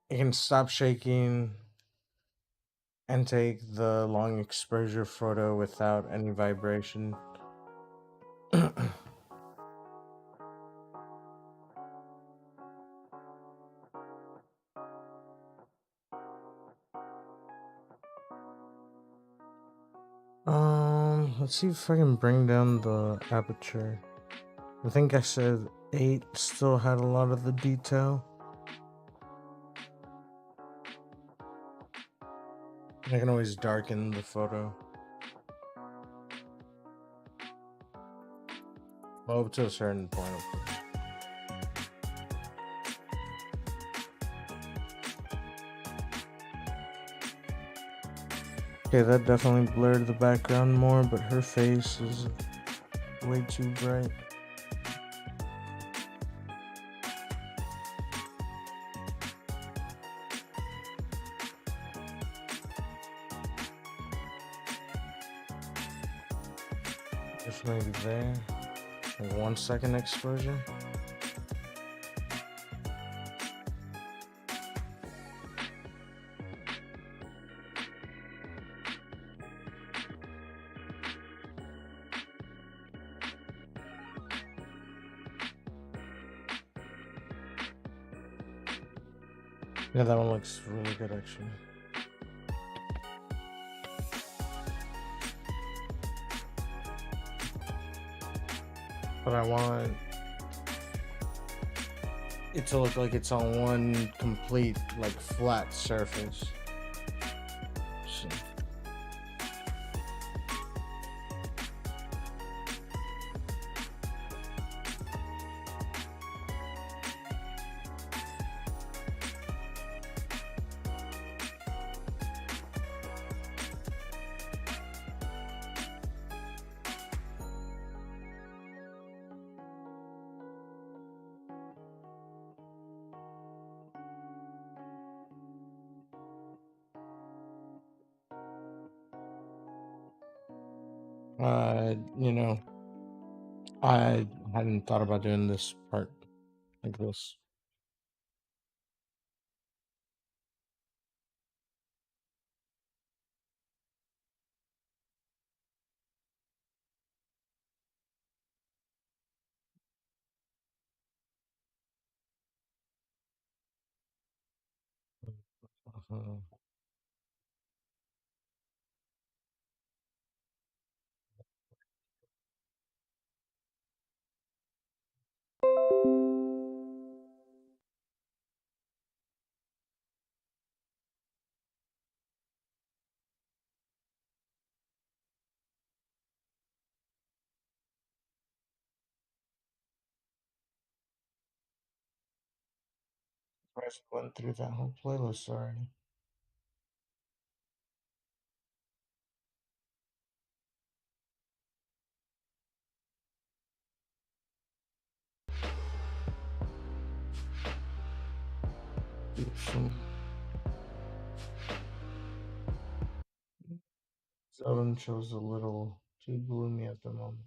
it can stop shaking and take the long exposure photo without any vibration. Let's see if I can bring down the aperture. I think I said 8 still had a lot of the detail. I can always darken the photo. Well, up to a certain point, of course. Okay, that definitely blurred the background more, but her face is way too bright. Just maybe there. Like 1 second exposure. Yeah, that one looks really good actually. but I want it to look like it's on one complete, like, flat surface. So. You know, I hadn't thought about doing this part like this. Uh, I went through that whole playlist already. Seldom shows a little too gloomy at the moment.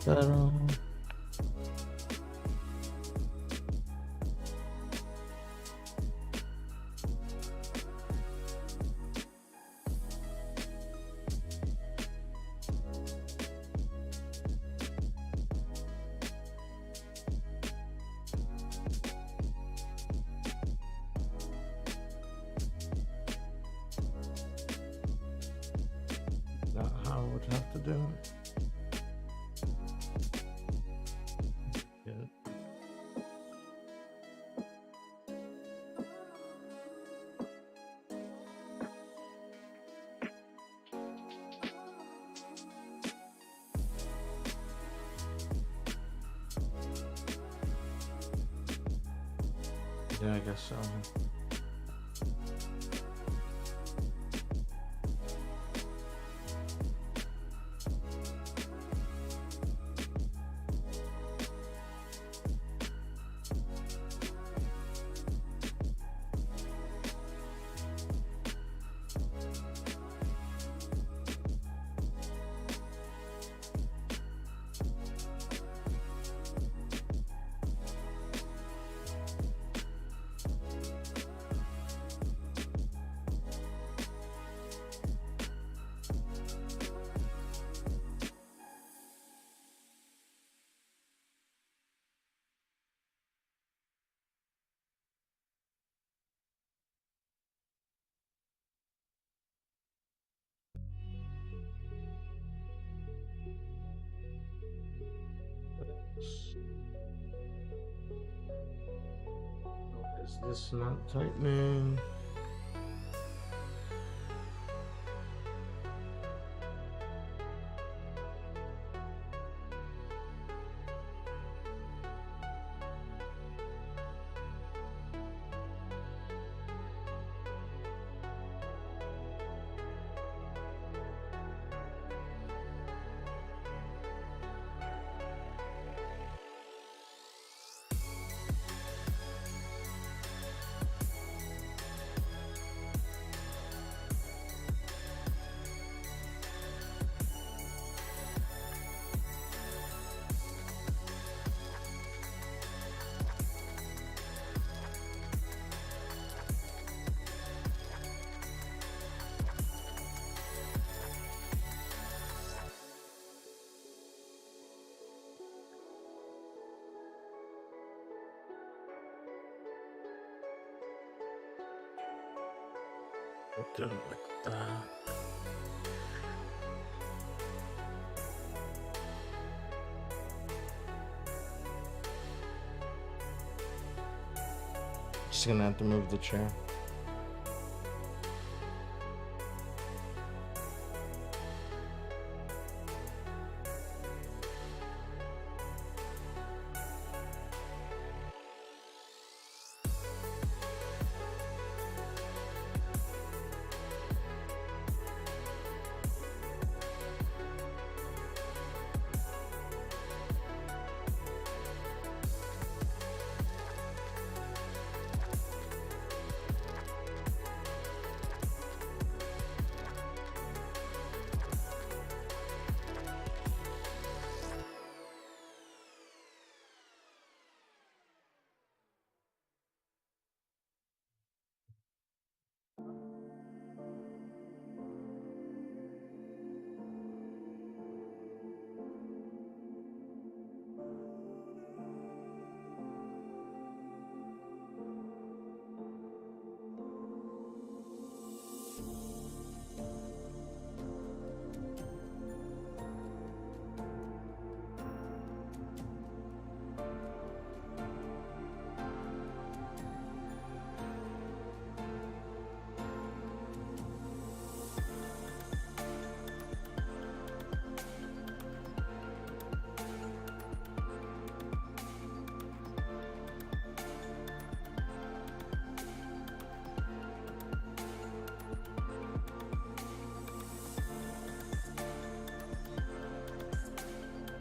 Ta-da. Not how I would have to do it. Yeah. Yeah, I guess so. Is this not tightening? Do it like that. Just gonna have to move the chair.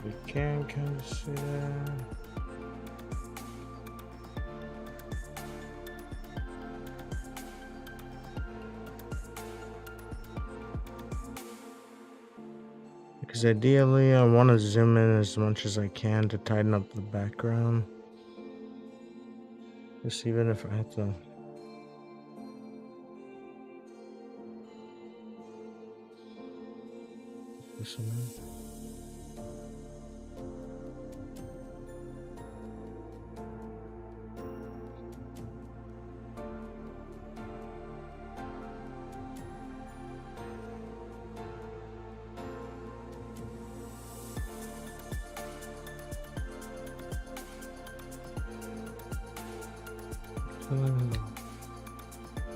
We can kind of see that. Because ideally, I want to zoom in as much as I can to tighten up the background. Just even if I have to. This one.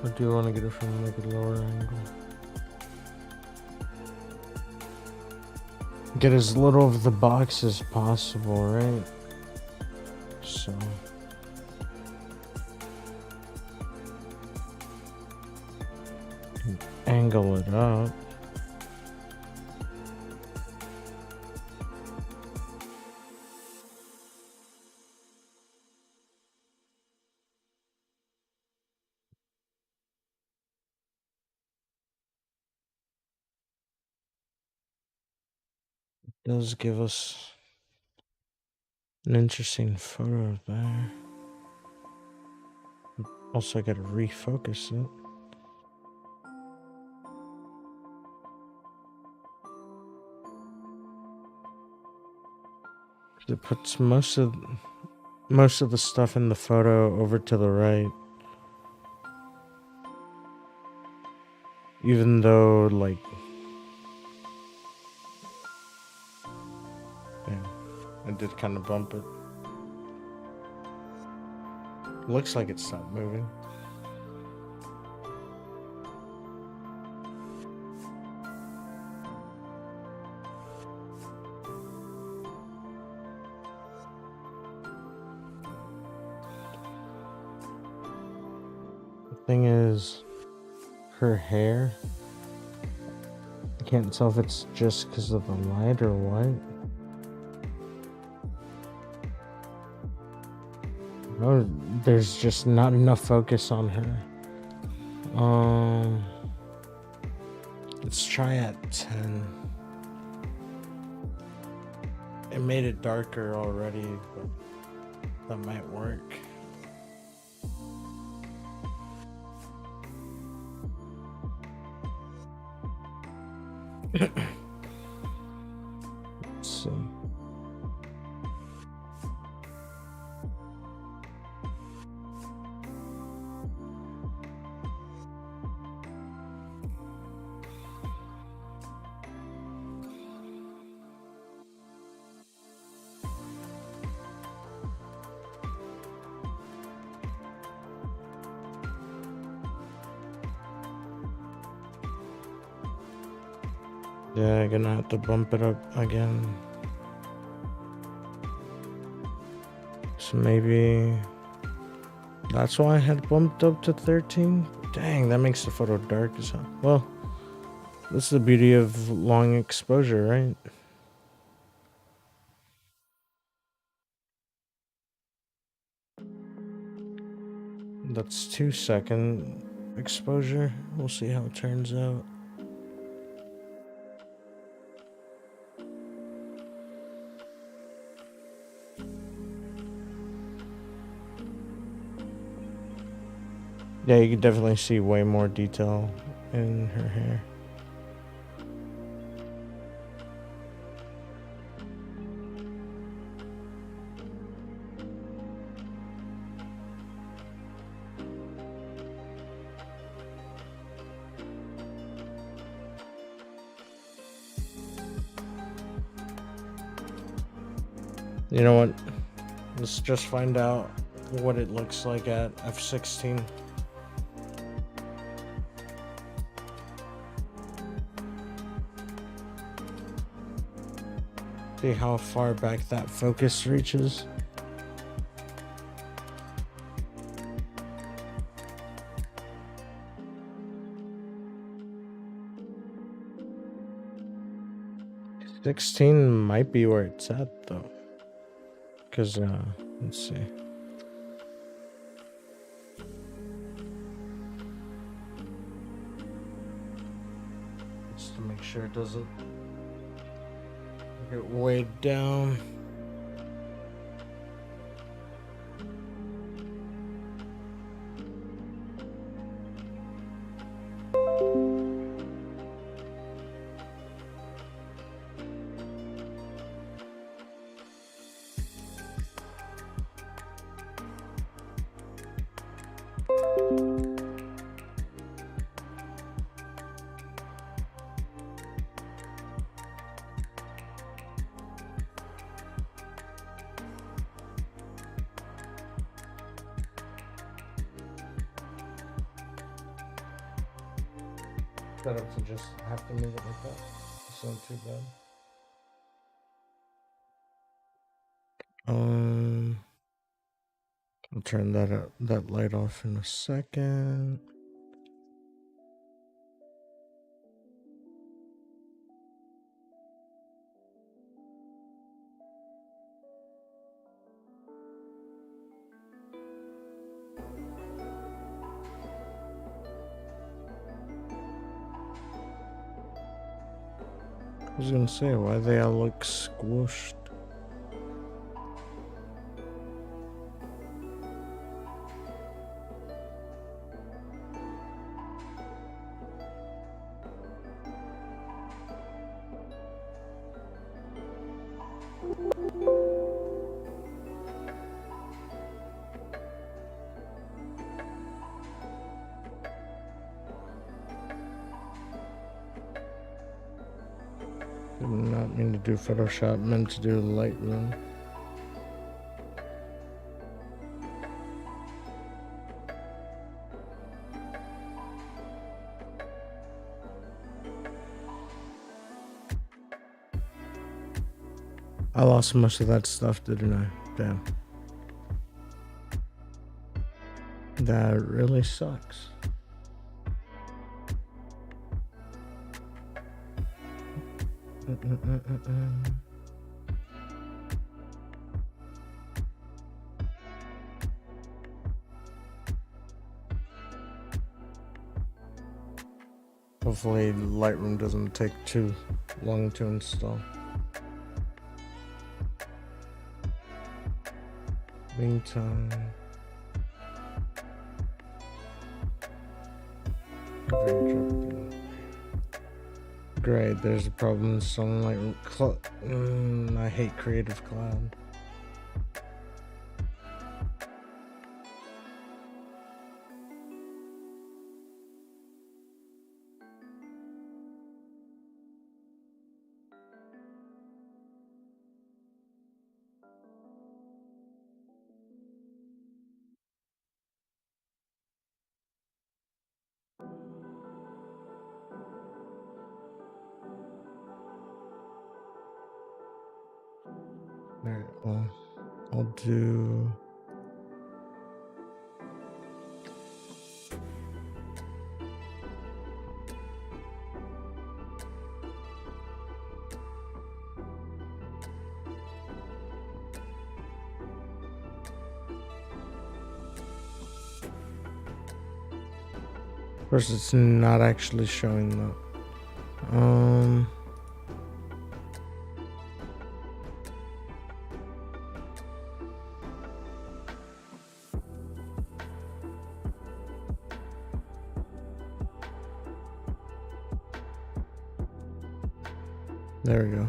I do want to get it from like a lower angle. Get as little of the box as possible, right? So. Angle it up. Does give us an interesting photo there. Also, I gotta refocus it. It puts most of the stuff in the photo over to the right. Even though, like, damn, I did kind of bump it. Looks like it stopped moving. The thing is, her hair, I can't tell if it's just because of the light or what. Oh, there's just not enough focus on her. Let's try at 10. It made it darker already, but that might work. Let's see. Yeah, I'm gonna have to bump it up again. So maybe that's why I had bumped up to 13. Dang, that makes the photo dark as hell. Well, that's the beauty of long exposure, right? That's 2-second exposure. We'll see how it turns out. Yeah, you can definitely see way more detail in her hair. You know what? Let's just find out what it looks like at f16. See how far back that focus reaches. $16 might be where it's at though. Because, let's see. Just to make sure it doesn't get weighed down. Set up to just have to move it like that. It's not too bad. I'll turn that light off in a second. I was gonna say, why they all look squished? Did not mean to do Photoshop, meant to do Lightroom. I lost most of that stuff, didn't I? Damn. That really sucks. Hopefully Lightroom doesn't take too long to install. Meantime, great, there's a problem installing Lightroom. I hate Creative Cloud. Alright, well, I'll do... Of course, it's not actually showing that. There we go.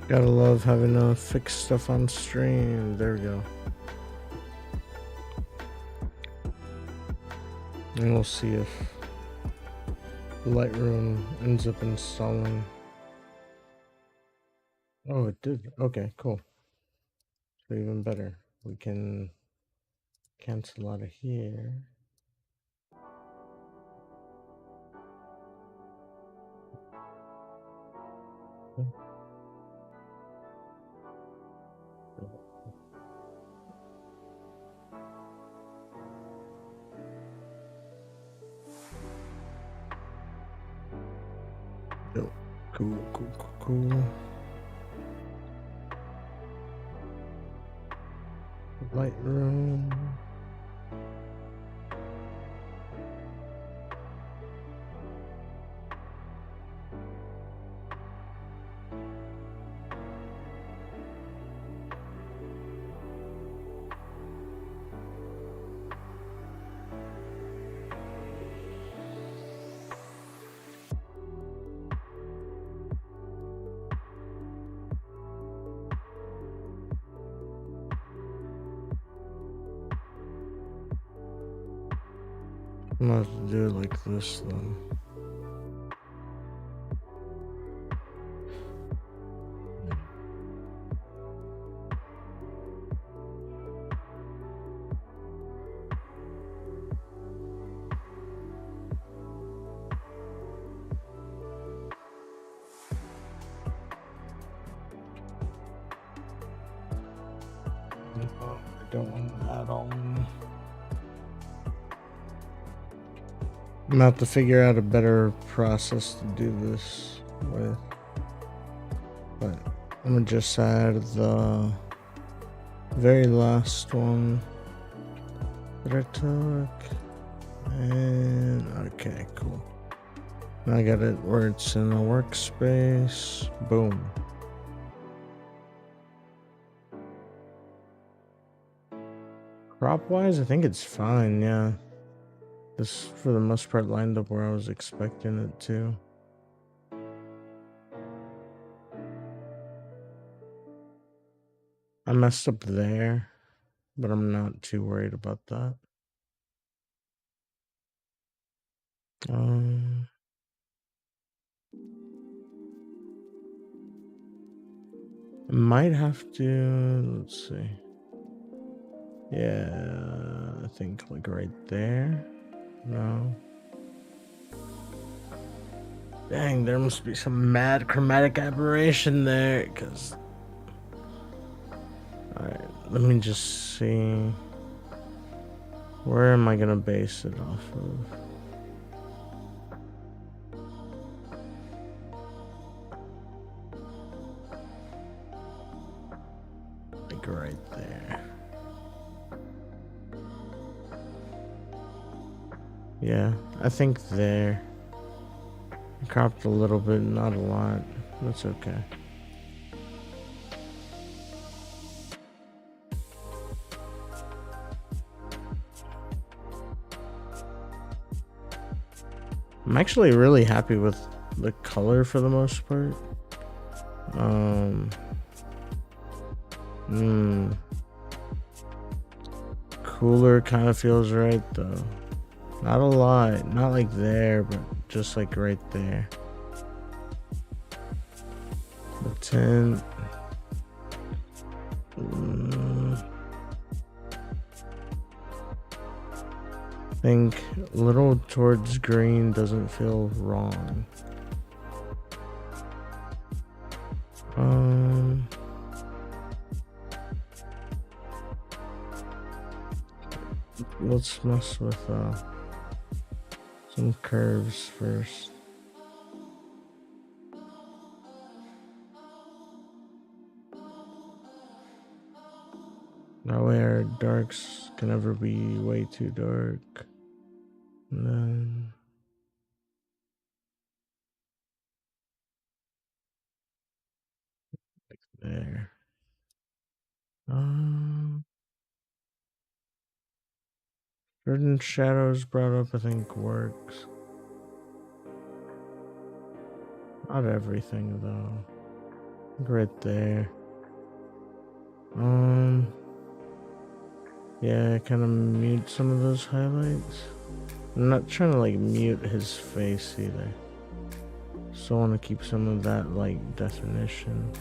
Gotta love having to fix stuff on stream. There we go. And we'll see if Lightroom ends up installing. Oh, it did. Okay, cool. So even better. We can cancel out of here. Oh, cool. Lightroom. I'm gonna have to do it like this then. I'm about to figure out a better process to do this with. But I'm gonna just add the very last one that I took. And okay, cool. Now I got it where it's in a workspace. Boom. Crop wise, I think it's fine, yeah. This for the most part lined up where I was expecting it to. I messed up there, but I'm not too worried about that. I might have to, let's see. Yeah, I think like right there. No. Dang, there must be some mad chromatic aberration there, because... Alright, let me just see. Where am I gonna base it off of? Like right there. Yeah, I think there. I cropped a little bit, not a lot. That's okay. I'm actually really happy with the color for the most part. Cooler kind of feels right though. Not a lot, not like there, but just like right there. The tint. I think a little towards green doesn't feel wrong. Let's mess with some curves first. That way our darks can never be way too dark. And then like there. Certain shadows brought up I think works. Not everything though. Right there. Yeah, kind of mute some of those highlights. I'm not trying to like mute his face either. Still want to keep some of that like definition.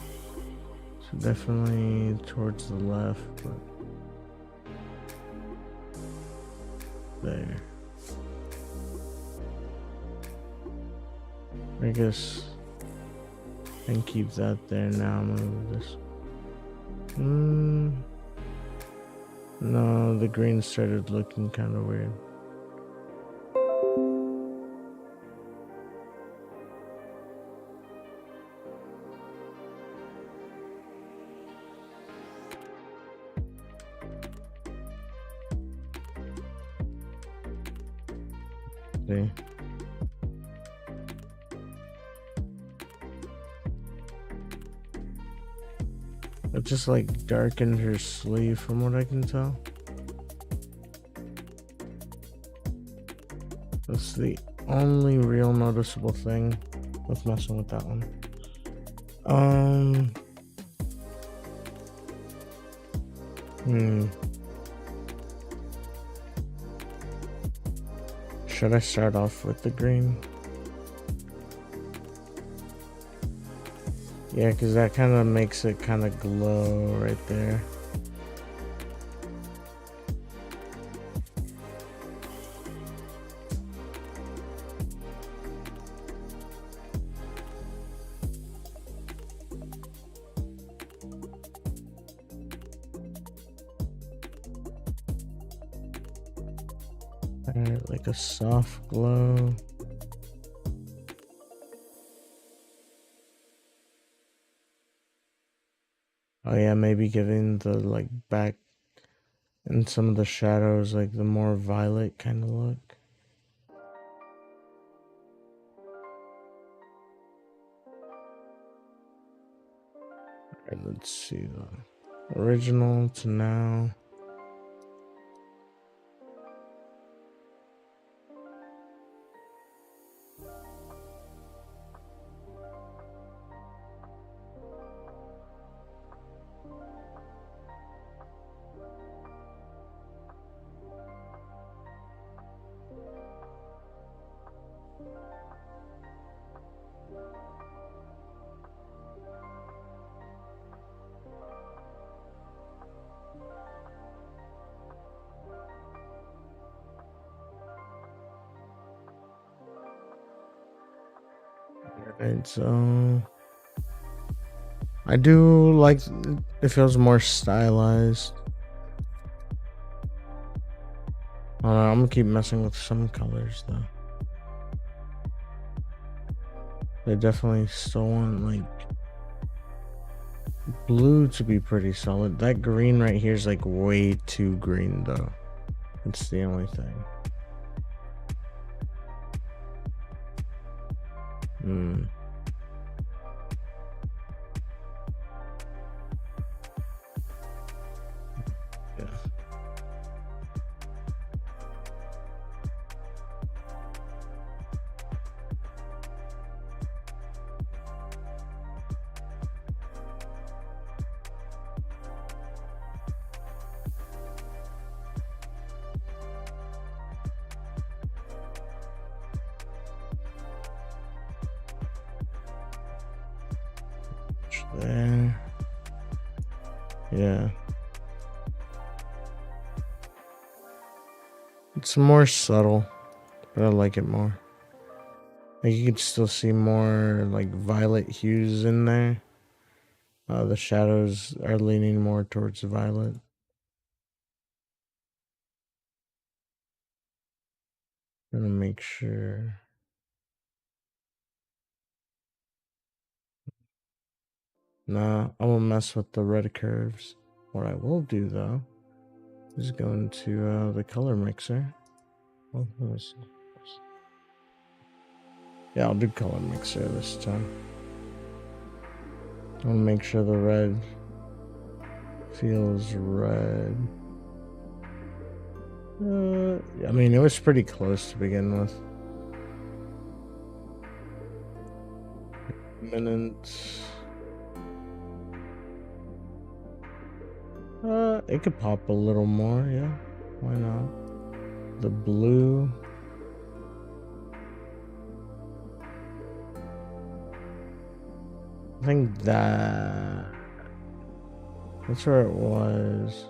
So definitely towards the left, but there. I guess I can keep that there now. I'm gonna move this. No, the green started looking kind of weird. See? It just like darkened her sleeve from what I can tell. That's the only real noticeable thing with messing with that one. Should I start off with the green? Yeah, because that kind of makes it kind of glow right there. Alright, like a soft glow. Oh yeah, maybe giving the like back and some of the shadows like the more violet kind of look. Alright, let's see the original to now. Alright, so I do like it feels more stylized. I'm gonna keep messing with some colors though. I definitely still want like blue to be pretty solid. That green right here is like way too green though. It's the only thing. Yeah. There. Yeah. It's more subtle, but I like it more. Like you can still see more like violet hues in there. The shadows are leaning more towards violet. I'm gonna make sure. Nah, I won't mess with the red curves. What I will do though is go into the color mixer. Oh, let me see. Yeah, I'll do color mixer this time. I'll make sure the red feels red. I mean, it was pretty close to begin with. Minutes. It could pop a little more, yeah. Why not? The blue. I think that's where it was.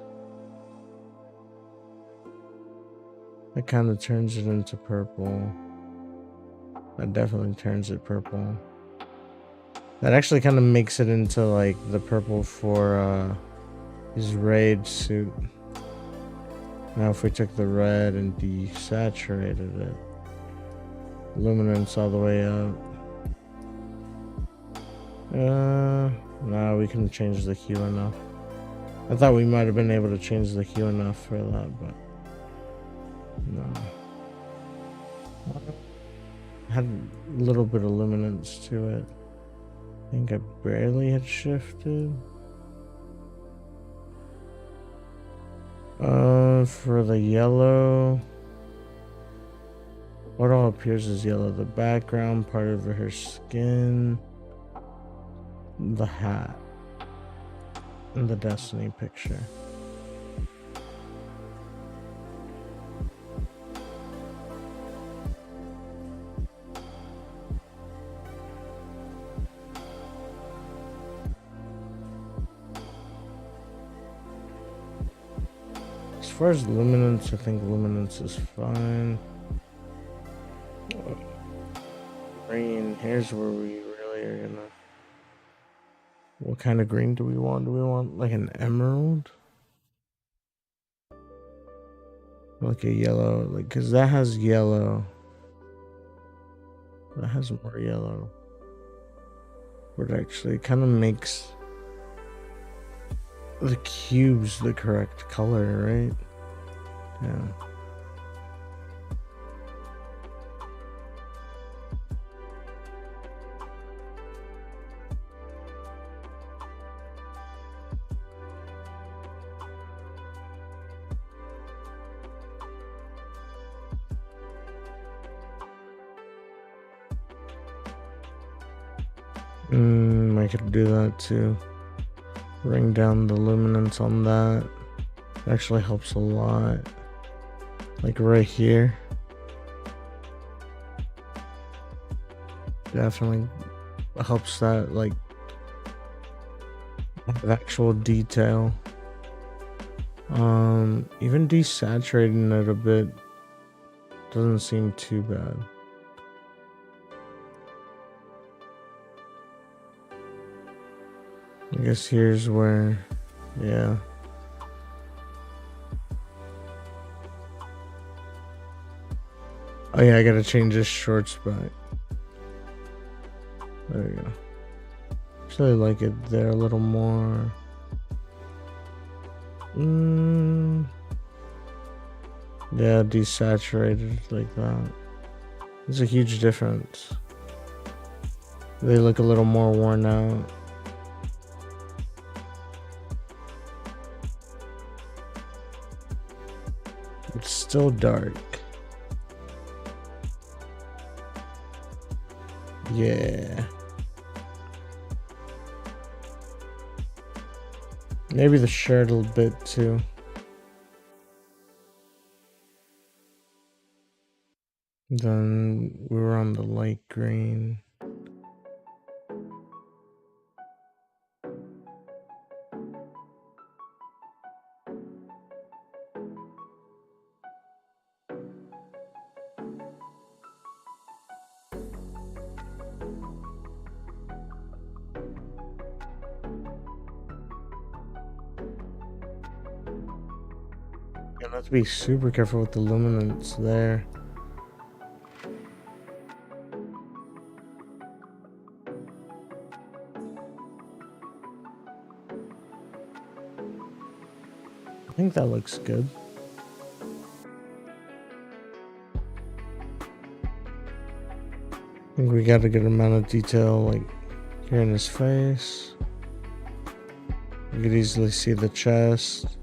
It kind of turns it into purple. That definitely turns it purple. That actually kind of makes it into like the purple for his raid suit. Now if we took the red and desaturated it, luminance all the way up. No, we couldn't change the hue enough. I thought we might have been able to change the hue enough for that, but no. Had a little bit of luminance to it. I think I barely had shifted. For the yellow, what all appears as yellow? The background, part of her skin, the hat, and the Destiny picture. As far as luminance, I think luminance is fine. Green, here's where we really are gonna... What kind of green do we want? Do we want like an emerald? like a yellow, like, because that has yellow. That has more yellow. But it actually kind of makes the cubes the correct color, right? Yeah. I could do that too. Bring down the luminance on that. It actually helps a lot. Like right here. Definitely helps that, like, have actual detail. Even desaturating it a bit doesn't seem too bad. I guess here's where, yeah. Oh yeah, I gotta change this short spot. There we go. Actually like it there a little more. Yeah, desaturated like that. There's a huge difference. They look a little more worn out. It's still dark. Yeah. Maybe the shirt a little bit too. Then we were on the light green. You have to be super careful with the luminance there. I think that looks good. I think we got a good amount of detail, like here in his face. You could easily see the chest.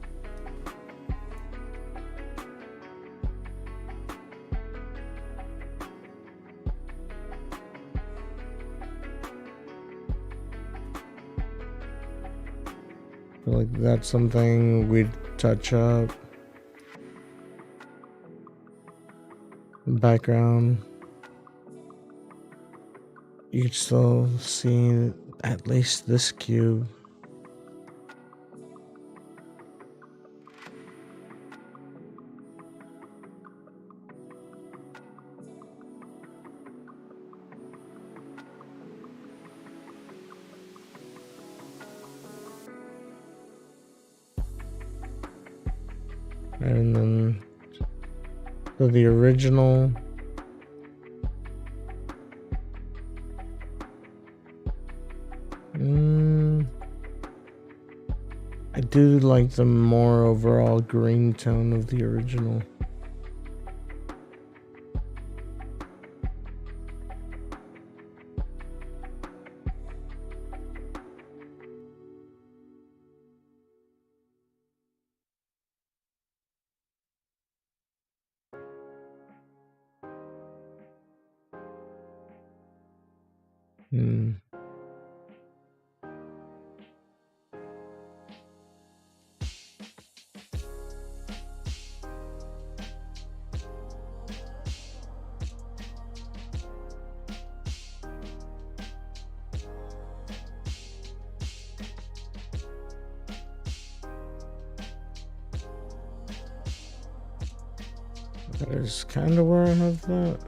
I feel like that's something we'd touch up. Background. You could still see at least this cube. And then for the original, I do like the more overall green tone of the original. That is kind of where I have that.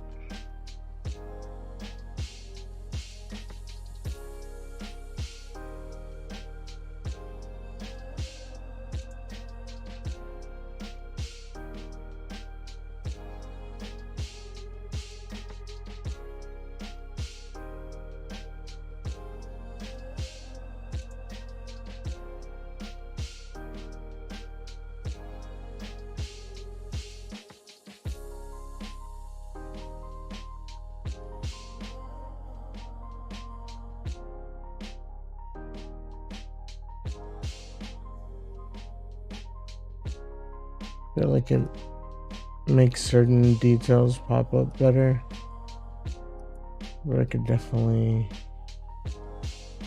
feel like it makes certain details pop up better. But I could definitely,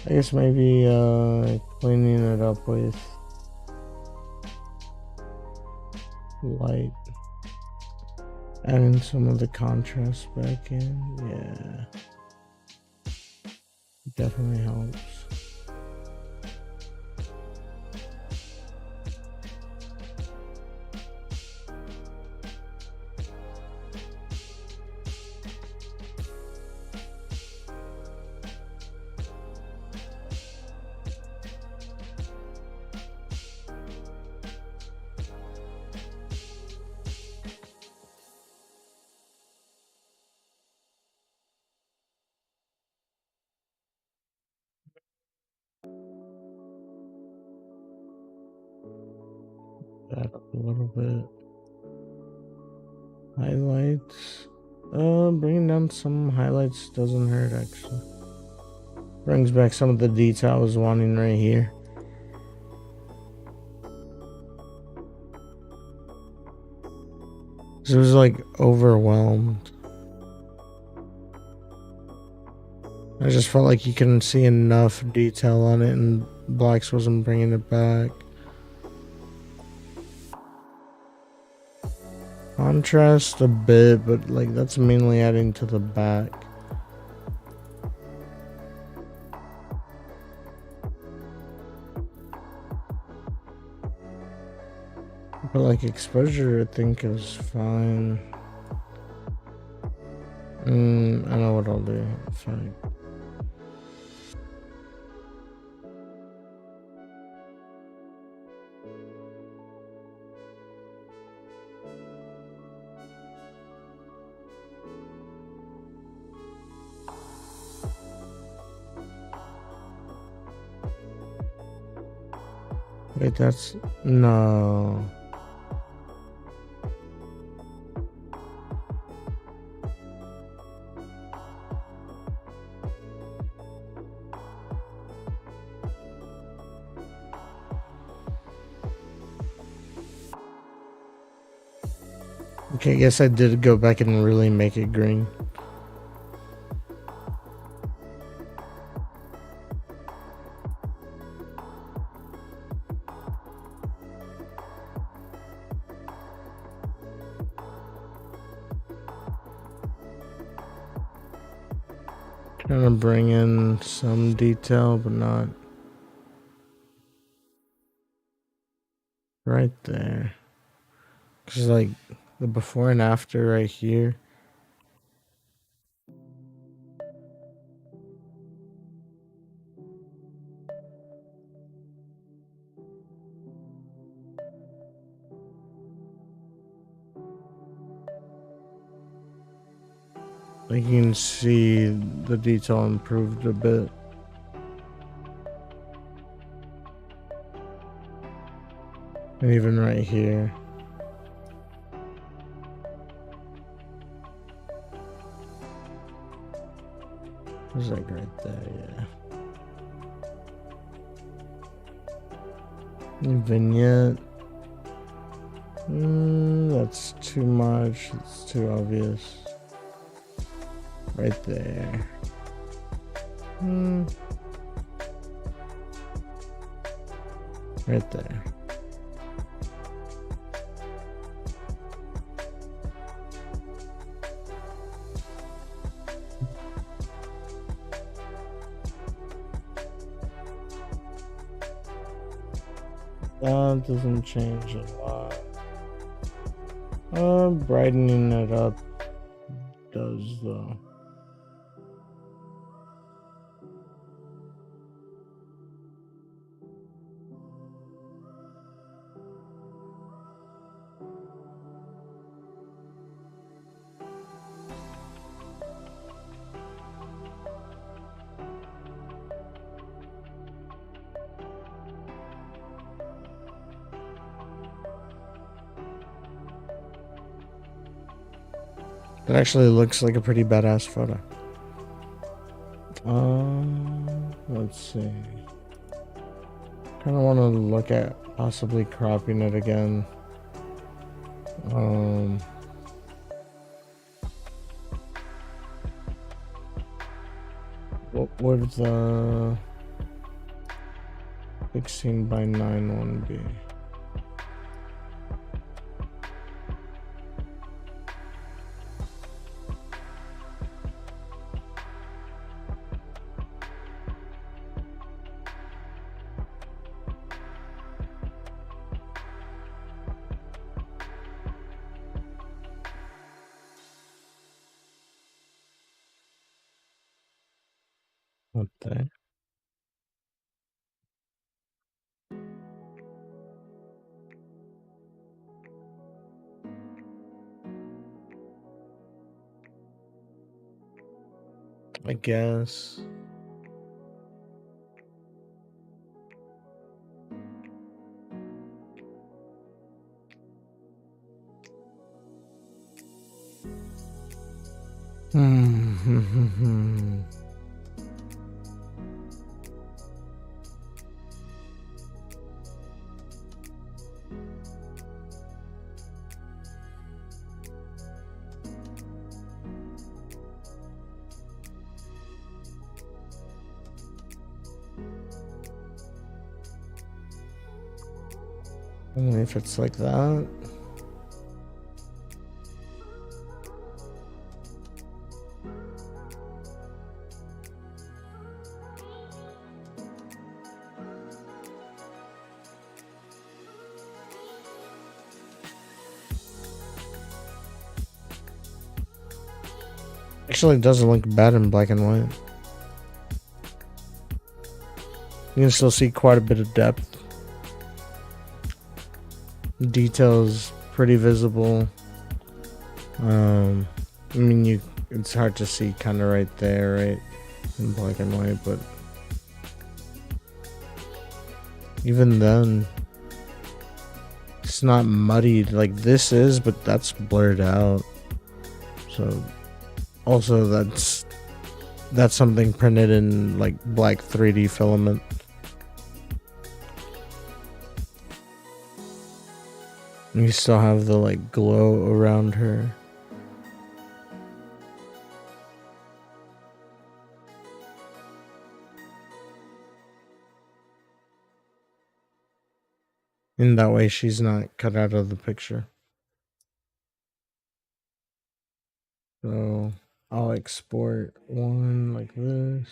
I guess maybe cleaning it up with light, adding some of the contrast back in. Yeah, definitely helps. That up a little bit. Highlights. Bringing down some highlights doesn't hurt actually. Brings back some of the detail I was wanting right here. It was like overwhelmed. I just felt like you couldn't see enough detail on it and Blacks wasn't bringing it back. Contrast a bit, but like that's mainly adding to the back. But like exposure I think is fine. I know what I'll do. Fine. Wait, that's no. Okay, I guess I did go back and really make it green. Trying to bring in some detail, but not right there. Cause like the before and after right here. Like you can see the detail improved a bit. And even right here. It's like right there, yeah. Vignette. That's too much. It's too obvious. Right there. Right there. That doesn't change a lot. Brightening it up does though. It actually looks like a pretty badass photo. Let's see. Kind of want to look at possibly cropping it again. Um, what would the 16:9 one be? What the? I guess. Hmm. Only if it's like that. Actually, it doesn't look bad in black and white. You can still see quite a bit of depth. Details pretty visible. I mean, it's hard to see kind of right there, right, in black and white, but even then, it's not muddied like this is, but that's blurred out. So, also that's something printed in like black 3D filament. You still have the like glow around her. In that way, she's not cut out of the picture. So I'll export one like this.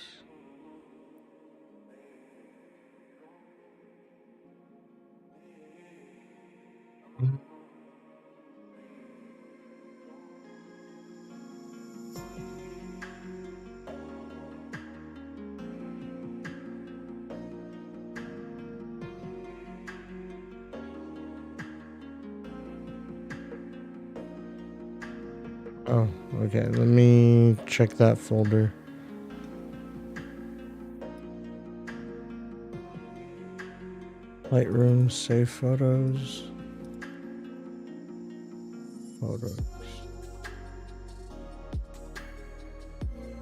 Oh, okay. Let me check that folder. Lightroom, save photos. Photos.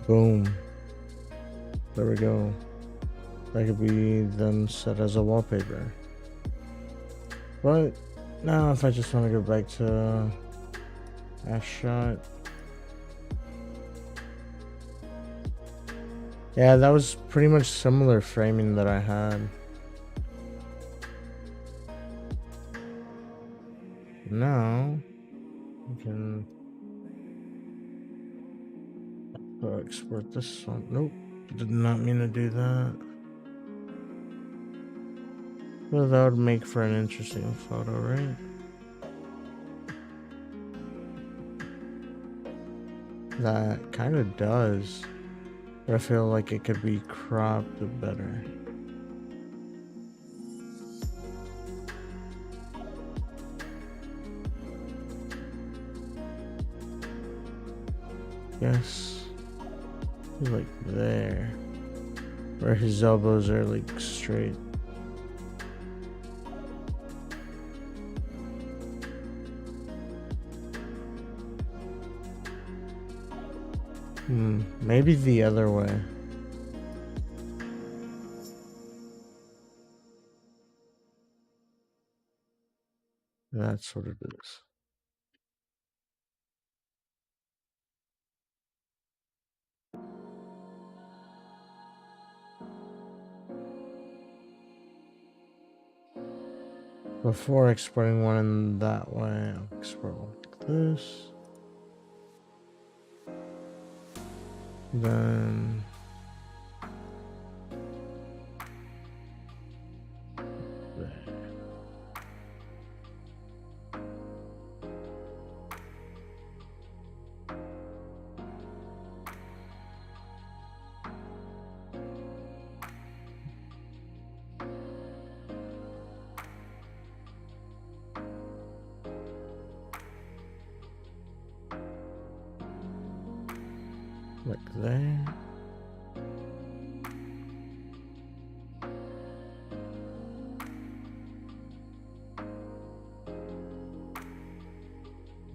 Boom. There we go. That could be then set as a wallpaper. But now if I just want to go back to a shot. Yeah, that was pretty much similar framing that I had. Now we can export this one. Nope, did not mean to do that. Well, that would make for an interesting photo, right? That kind of does, but I feel like it could be cropped better. Yes, like there, where his elbows are like straight. Maybe the other way. That's what it is. Before exporting one in that way, I'll export one like this. Then like there.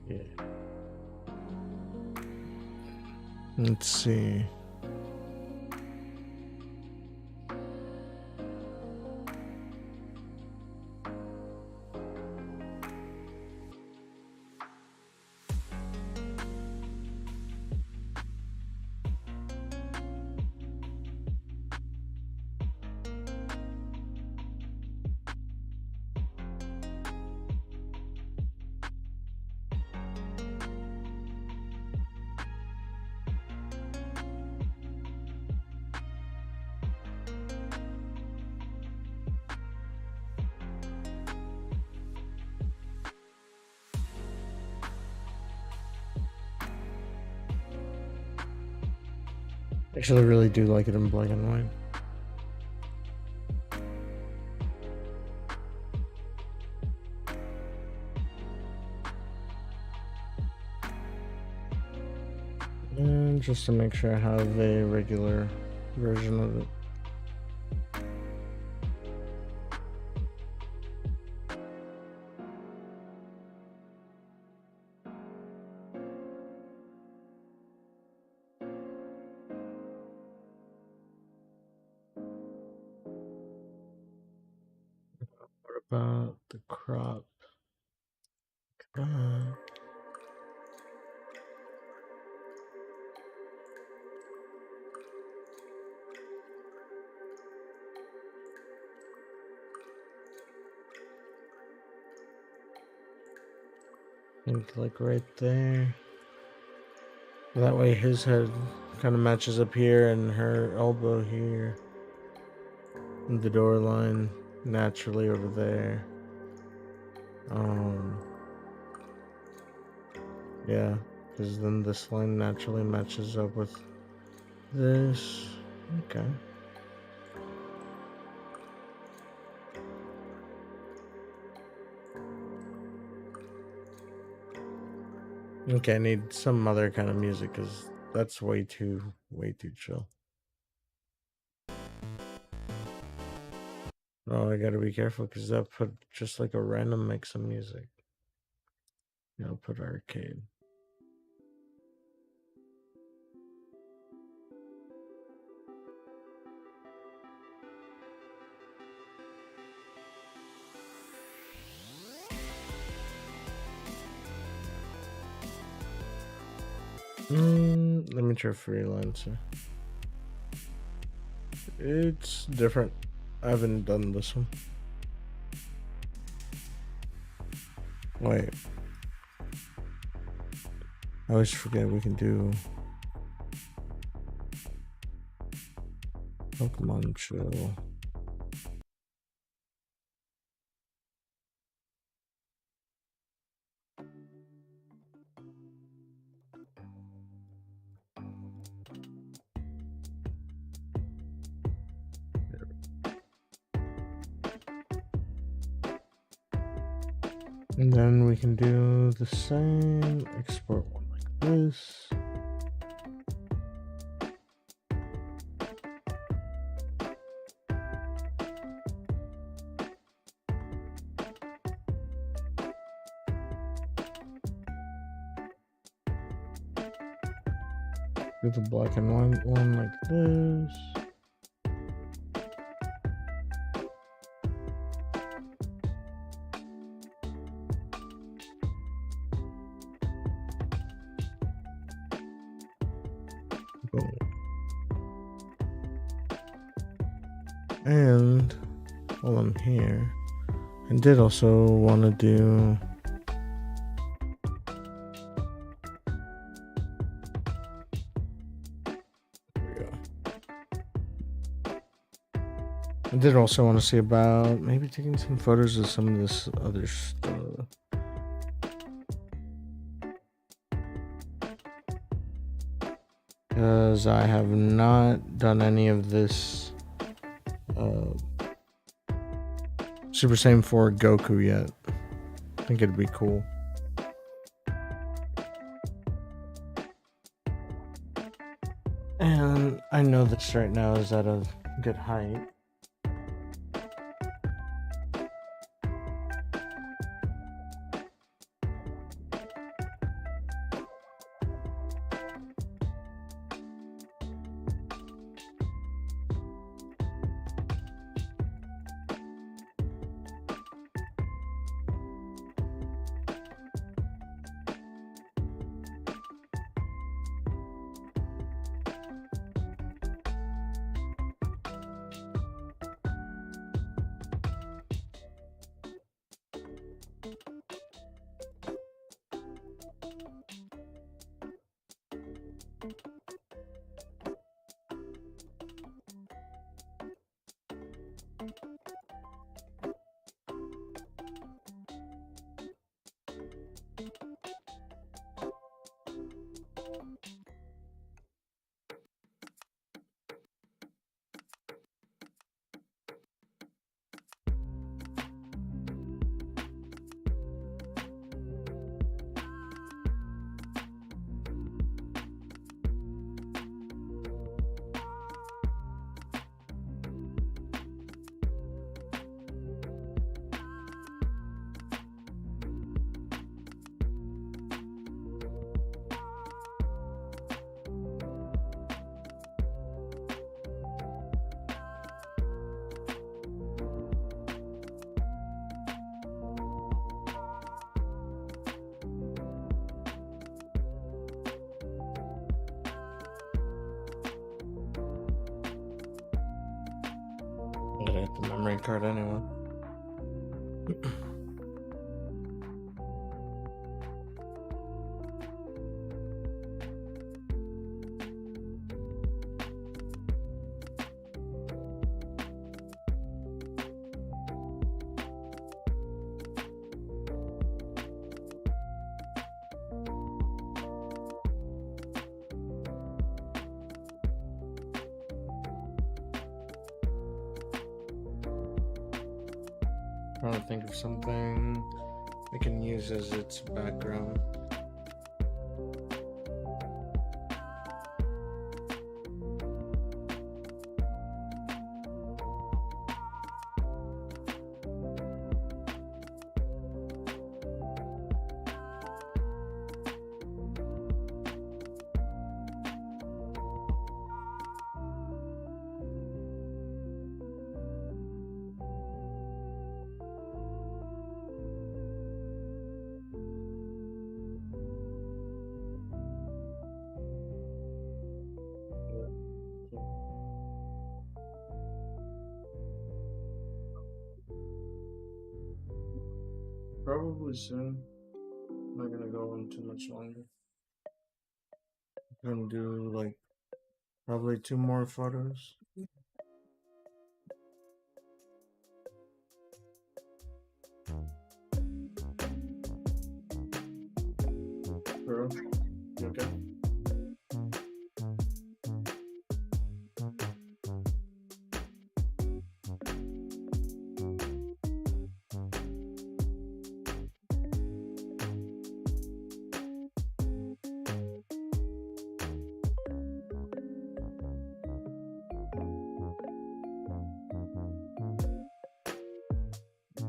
Yeah. Let's see. Actually, I really do like it in black and white. And just to make sure I have a regular version of it. What about the crop? I think like right there. That way his head kind of matches up here and her elbow here. And the door line naturally over there. Yeah, because then this line naturally matches up with this. Okay. Okay, I need some other kind of music because that's way too chill. Oh, I gotta be careful because that put just like a random mix of music. Yeah, I'll put arcade. Let me try freelancer. It's different. I haven't done this one. Wait. I always forget we can do Pokemon Chill. And then we can do the same, export one like this. Do the black and white one like this. And while I'm here, I did also want to do. I did also want to see about maybe taking some photos of some of this other stuff. Because I have not done any of this Super Saiyan 4 Goku yet. I think it'd be cool. And I know this right now is at a good height. I'm gonna get the memory card anyway. Trying to think of something I can use as its background. Probably soon. I'm not gonna go on too much longer. I'm gonna do like probably 2 more photos. Bro, okay.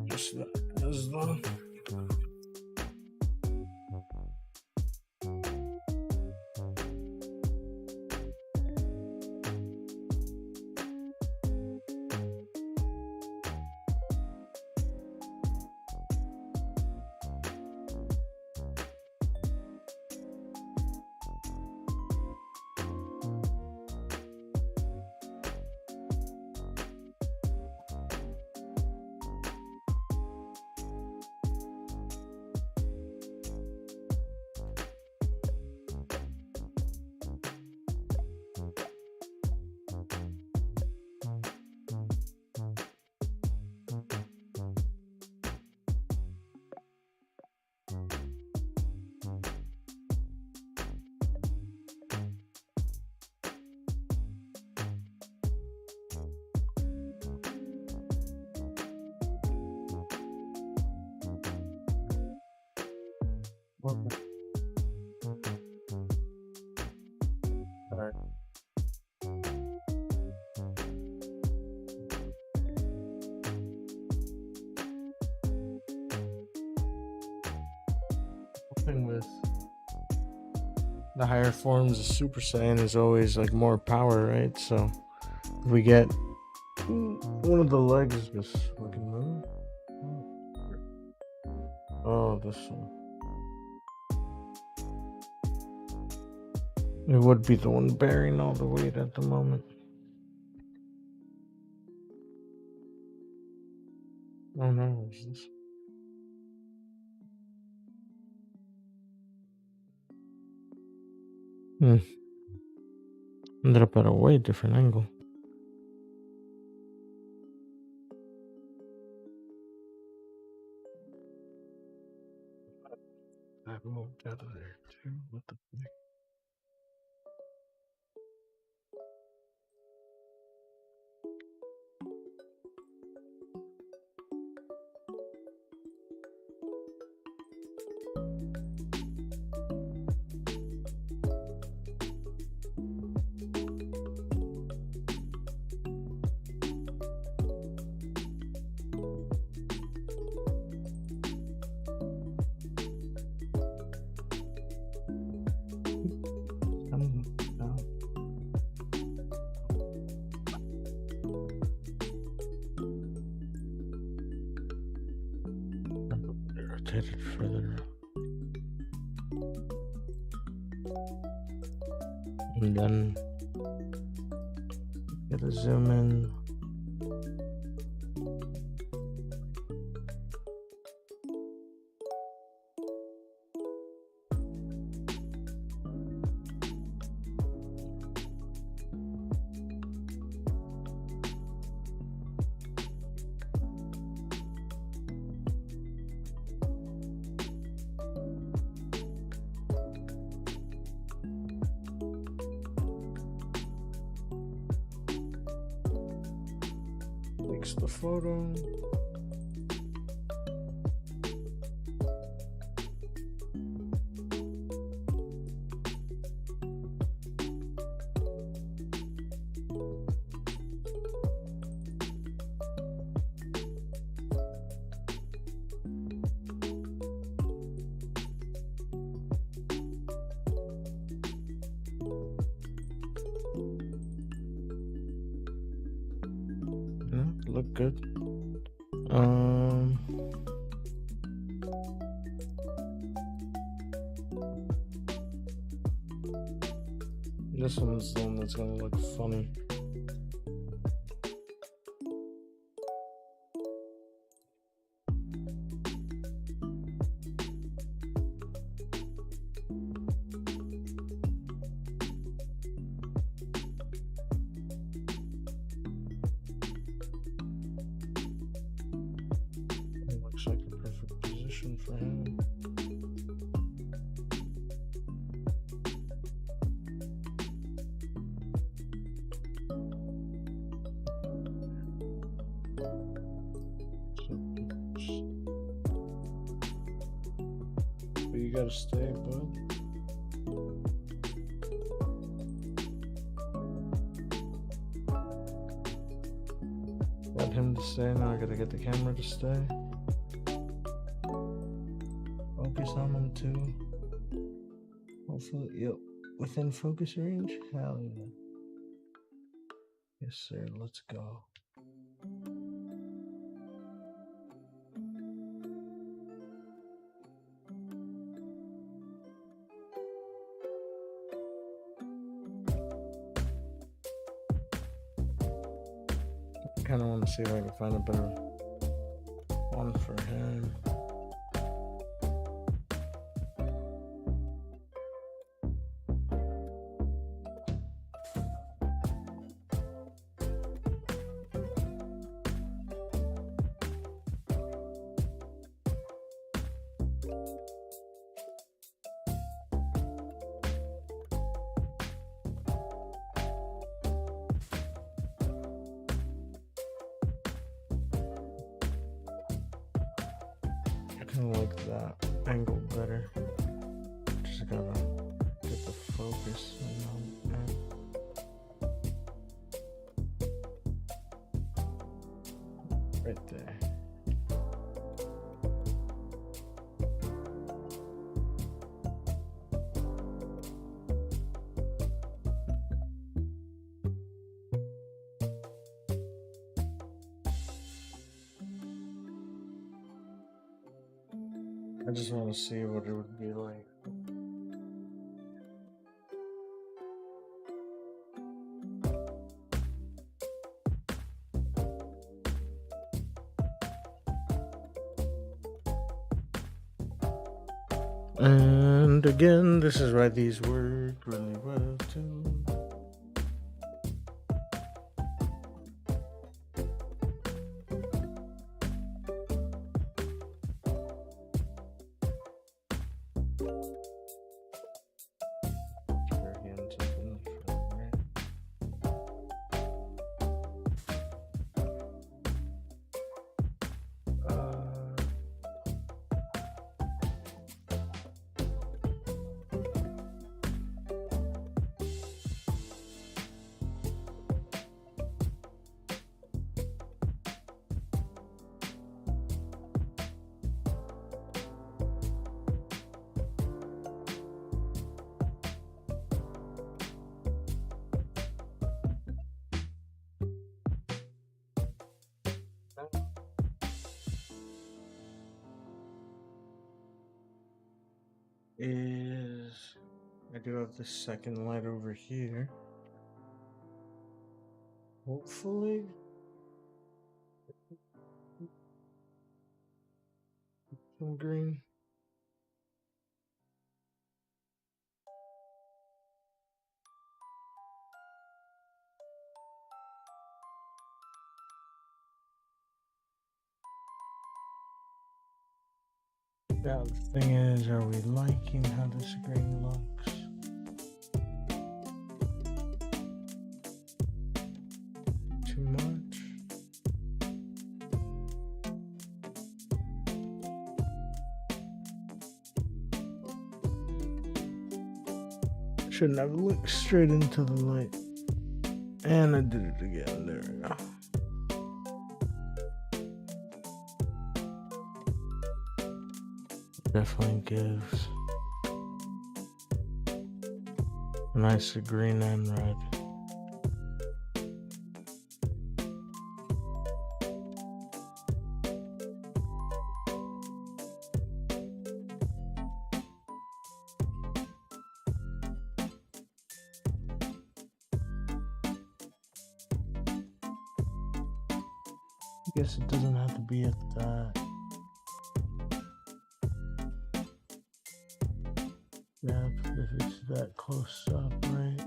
Just that as well. Alright. Thing with the higher forms of Super Saiyan is always like more power, right? So if we get one of the legs just fucking move. Oh, this one. It would be the one bearing all the weight at the moment. Oh no, what's this? Ended up at a way different angle. I moved out of there too. What the fuck? Rotated further. And then get a zoom in. Takes the photo. Look good. This one's the one that's gonna look funny. Looks like a perfect position for him. But you gotta stay, bud. Got him to stay, now I gotta get the camera to stay. Focus on them too. Hopefully, yep, within focus range. Hell yeah. Yes, sir. Let's go. I kind of want to see if I can find a better one for him. I kind of like that angle better. just gotta get the focus on that. Right there. I just want to see what it would be like. And again, this is why these work really well too. Is I do have the second light over here. Hopefully, some green. Now the thing is, are we liking how this green looks? Too much? Shouldn't have looked straight into the light. And I did it again. There we go. Definitely gives a nice green and red. I guess it doesn't have to be at that. Yeah, if it's that close up, right?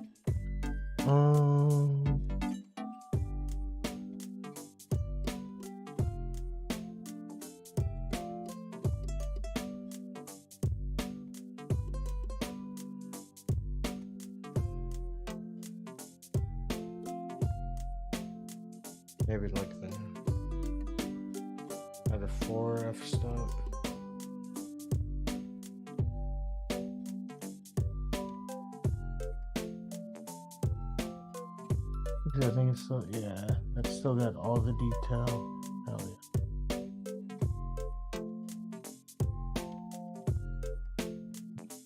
Maybe like that. At a 4F stop. I think it's still, yeah, that's still got all the detail. Hell yeah.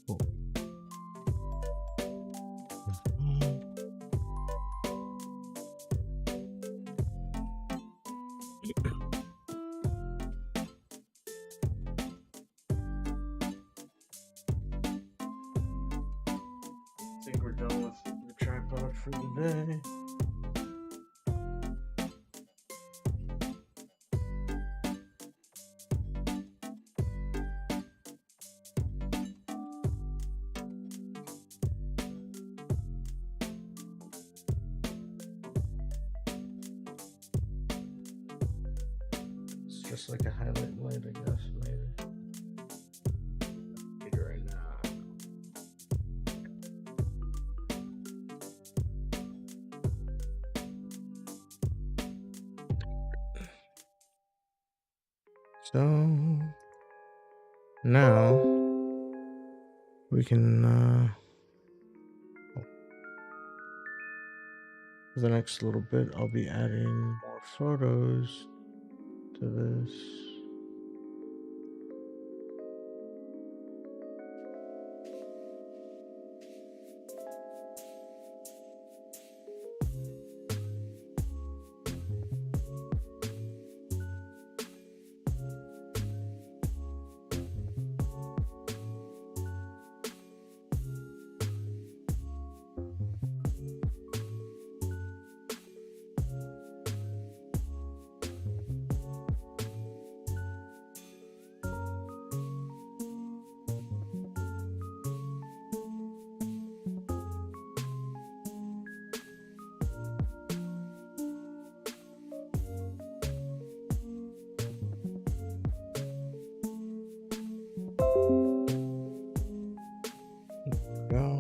Cool. I think we're done with the tripod for today. Just like a highlight light, I guess, maybe. Get it right now. So now we can for the next little bit, I'll be adding more photos to this. Go.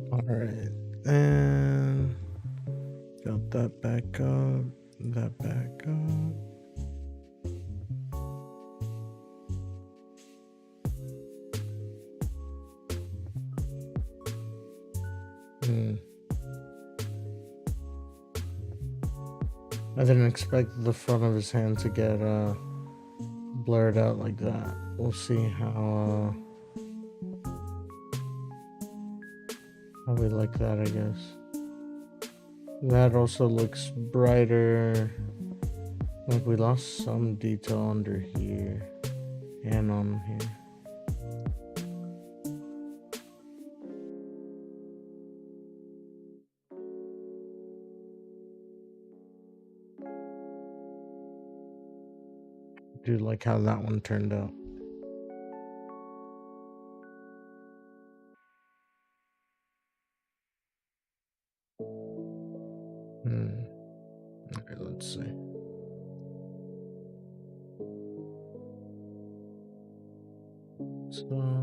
All right, and got that back up, that back up. I didn't expect the front of his hand to get blurred out like that. We'll see how we like that, I guess. That also looks brighter. Like we lost some detail under here and on here. Do like how that one turned out. Alright, let's see. So